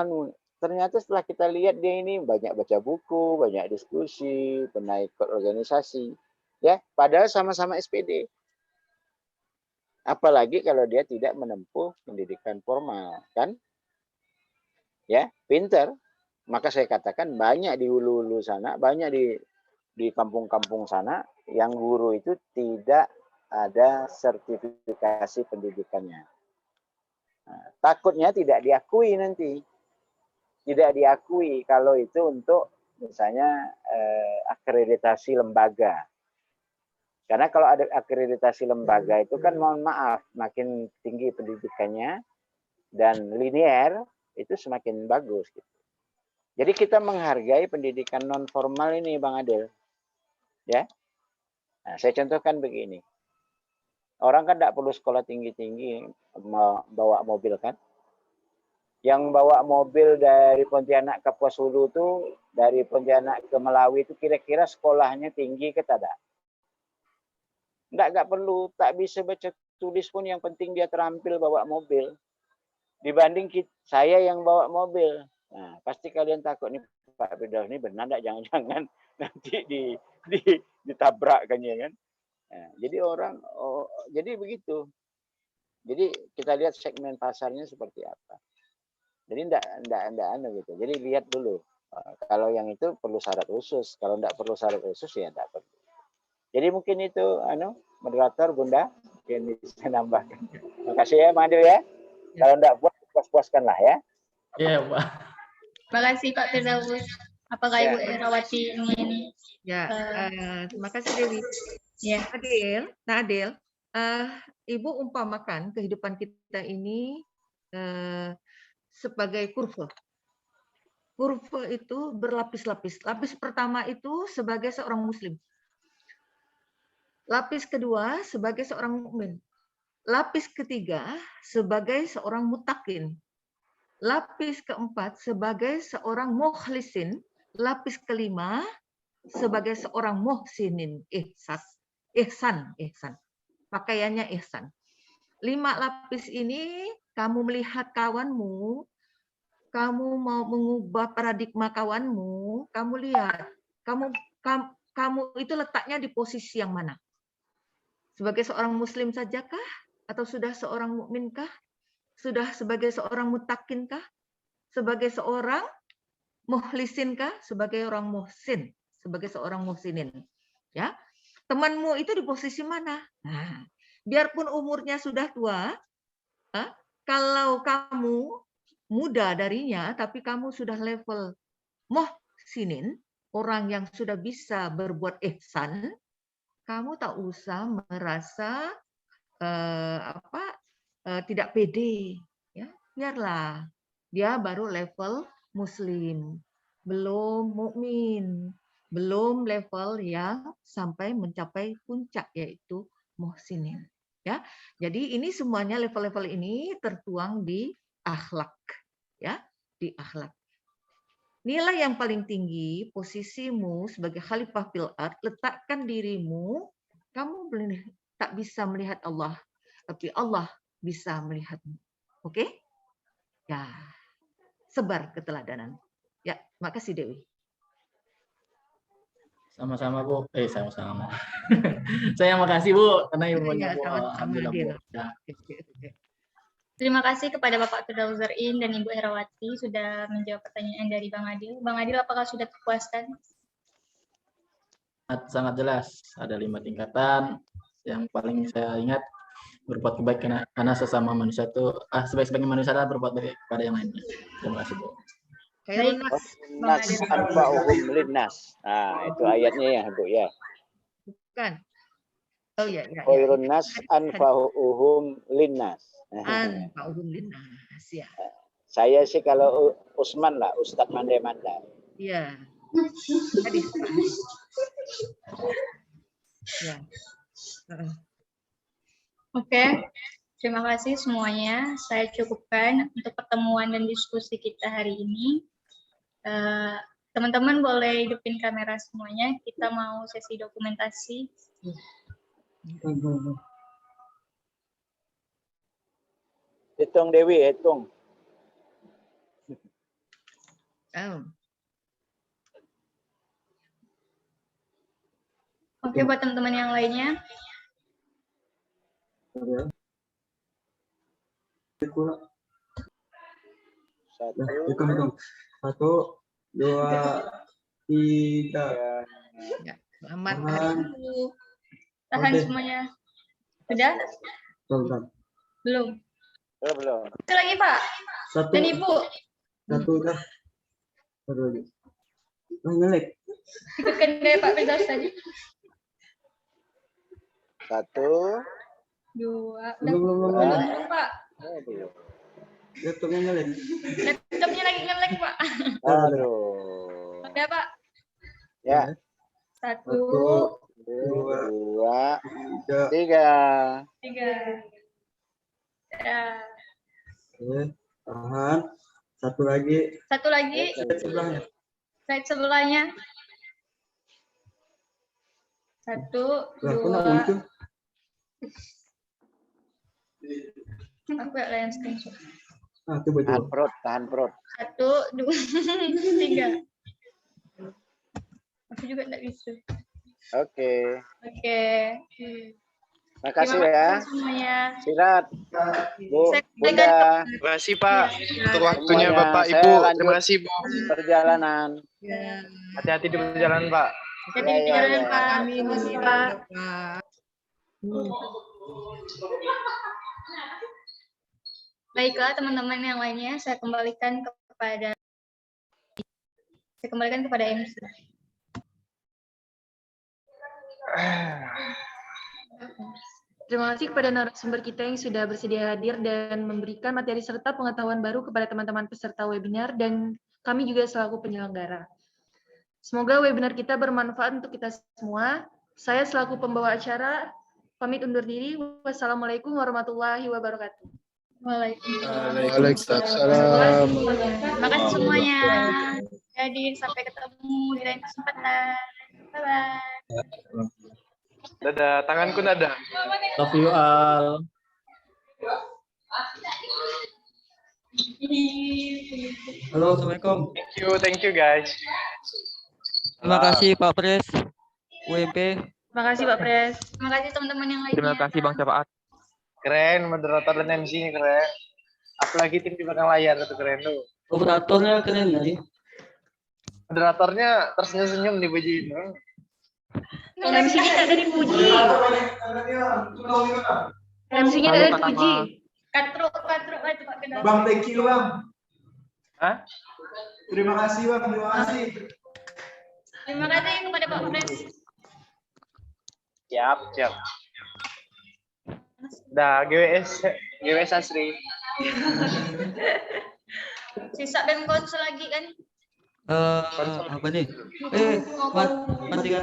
ternyata setelah kita lihat dia ini banyak baca buku, banyak diskusi, pernah ikut organisasi, ya, padahal sama-sama SPD. Apalagi kalau dia tidak menempuh pendidikan formal, kan? Ya, pinter. Maka saya katakan banyak di hulu-hulu sana, banyak di kampung-kampung sana yang guru itu tidak ada sertifikasi pendidikannya. Nah, takutnya tidak diakui nanti. Tidak diakui kalau itu untuk misalnya akreditasi lembaga. Karena kalau ada akreditasi lembaga itu kan mohon maaf, makin tinggi pendidikannya dan linear itu semakin bagus. Gitu. Jadi kita menghargai pendidikan non formal ini, Bang Adil. Ya, nah, saya contohkan begini. Orang kan tidak perlu sekolah tinggi-tinggi bawa mobil kan. Yang bawa mobil dari Pontianak ke Pos Hulu itu, dari Pontianak ke Melawi itu kira-kira sekolahnya tinggi ke tidak? Nggak perlu, tak bisa baca tulis pun yang penting dia terampil bawa mobil. Dibanding saya yang bawa mobil. Nah, pasti kalian takut nih Pak Firdaus ini benar enggak, jangan-jangan nanti ditabrak kan ya kan. Nah, jadi orang jadi begitu. Jadi kita lihat segmen pasarnya seperti apa. Jadi enggak gitu. Jadi lihat dulu. Kalau yang itu perlu syarat khusus, kalau enggak perlu syarat khusus ya enggak perlu. Jadi mungkin itu moderator Bunda yang bisa nambahkan. Makasih ya Mandir ya. Kalau enggak puas-puaskanlah ya. Iya, Pak. Terima kasih Pak Firdaus. Apakah Ya. Ibu Herawati ingin? Ya, terima kasih Dewi. Ya. Adil, Ibu umpamakan kehidupan kita ini sebagai kurva. Kurva itu berlapis-lapis. Lapis pertama itu sebagai seorang muslim. Lapis kedua sebagai seorang mukmin. Lapis ketiga sebagai seorang mutakin. Lapis keempat sebagai seorang mukhlisin. Lapis kelima sebagai seorang muhsinin. Ihsan. Pakaiannya ihsan. 5 lapis ini kamu melihat kawanmu, kamu mau mengubah paradigma kawanmu, kamu lihat, kamu itu letaknya di posisi yang mana? Sebagai seorang muslim sajakah? Atau sudah seorang mukminkah? Sudah sebagai seorang mutakinkah? Sebagai seorang muhlisinkah? Sebagai orang muhsin, sebagai seorang muhsinin. Ya, temanmu itu di posisi mana? Nah, biarpun umurnya sudah tua, kalau kamu muda darinya, tapi kamu sudah level muhsinin, orang yang sudah bisa berbuat ihsan, kamu tak usah merasa tidak pede, ya, biarlah dia baru level muslim, belum mukmin, belum level yang sampai mencapai puncak yaitu muhsinin, ya. Jadi ini semuanya level-level ini tertuang di akhlak, ya, di akhlak. Nilai yang paling tinggi, posisimu sebagai khalifah fil ard, letakkan dirimu, kamu tak bisa melihat Allah, tapi Allah bisa melihatmu. Oke? Ya, sebar keteladanan. Ya, makasih Dewi. Sama-sama Bu. Sama-sama. Saya makasih Bu karena Ibu banyak Bu. Sama-sama Adil. Ya. Terima kasih kepada Bapak Firdaus Zar'in dan Ibu Herawati sudah menjawab pertanyaan dari Bang Adil. Bang Adil, apakah sudah terpuaskan? Sangat jelas. Ada 5 tingkatan. Yang paling saya ingat berbuat kebaikan karena sesama manusia itu sebaik-baiknya manusia adalah berbuat baik kepada yang lainnya. Terima kasih Bu. Baik, Bang Nas Adil. anfa'uhum linnas. Nah, itu ayatnya ya, Bu ya. Bukan. Oh ya. Khairun nas anfa'uhum linnas. Anfa'uhum linnas, ya. Saya sih kalau Usman lah, Ustadz Mandai-Mandai. Iya. Hadis. Ya. Oke, terima kasih semuanya. Saya cukupkan untuk pertemuan dan diskusi kita hari ini. Teman-teman boleh hidupin kamera semuanya. Kita mau sesi dokumentasi. Hitung Dewi, hitung. Oh. Oke, buat teman-teman yang lainnya. Satu, 1, 2, 3. Ya, selamat Tahan. hari Guru. Tahan Oke. semuanya. Sudah? Bentar. Belum. belum. Satu lagi, Pak. 1, Dan Ibu. 1 udah. 1 lagi. Ngelek. Ikutkan gaya Pak Firdaus tadi. 1, 2. Belum. Belum, Pak. belum. Laptopnya ngelek. Laptopnya lagi nge-lag, Pak. Aduh. Udah, Pak. Ya, 1, 2, 3. 3. 3. Ya. Oke. Tahan. 1 lagi. Satu lagi. Sebelahnya. Slide sebelahnya. 1, Lah, kok 2. nggak muncul? Aku ya layan screenshot. Ah, coba. Tahan perut. 1, 2, 3. Aku juga nggak bisa. Oke. Oke. Makasih Terima ya. kasih semuanya. Sirat, Bu, Saya- Bunda. Terima kasih Pak untuk waktunya Semuanya. Bapak Saya Ibu. lanjut. Terima kasih Bu. Perjalanan. Ya, Hati-hati di perjalanan Pak. Jadi Ya, di ya, jalan ya. Pak. kami Terima kasih, mengira Pak. Pak. Baiklah teman-teman yang lainnya, saya kembalikan kepada MC. Terima kasih kepada narasumber kita yang sudah bersedia hadir dan memberikan materi serta pengetahuan baru kepada teman-teman peserta webinar dan kami juga selaku penyelenggara. Semoga webinar kita bermanfaat untuk kita semua. Saya selaku pembawa acara pamit undur diri. Wassalamualaikum warahmatullahi wabarakatuh. Waalaikumsalam. Terima kasih semuanya. Jadi sampai ketemu di lain kesempatan. Bye-bye. Dadah, tanganku dadah. Love you all. Halo, Assalamualaikum. Thank you guys. Terima kasih Pak Pres, UMP. Terima kasih Pak Pres. Terima kasih teman-teman yang lainnya. Terima kasih Bang Capaat. Keren, moderator dan MC-nya keren. Apalagi tim di belakang layar itu keren tuh. Operatornya keren nggak sih? Moderatornya tersenyum-senyum di baju ini. MC-nya tak ada dipuji. MC-nya tak ada dipuji. Katruk aja Pak Firdaus. Bang, thank you Bang. Hah? Terima kasih Bang, terima kasih. Terima kasih kepada Pak Pres. Siap. Dah, GWS Asri. Sisa dan konsul lagi kan? Apa nih? Matikan.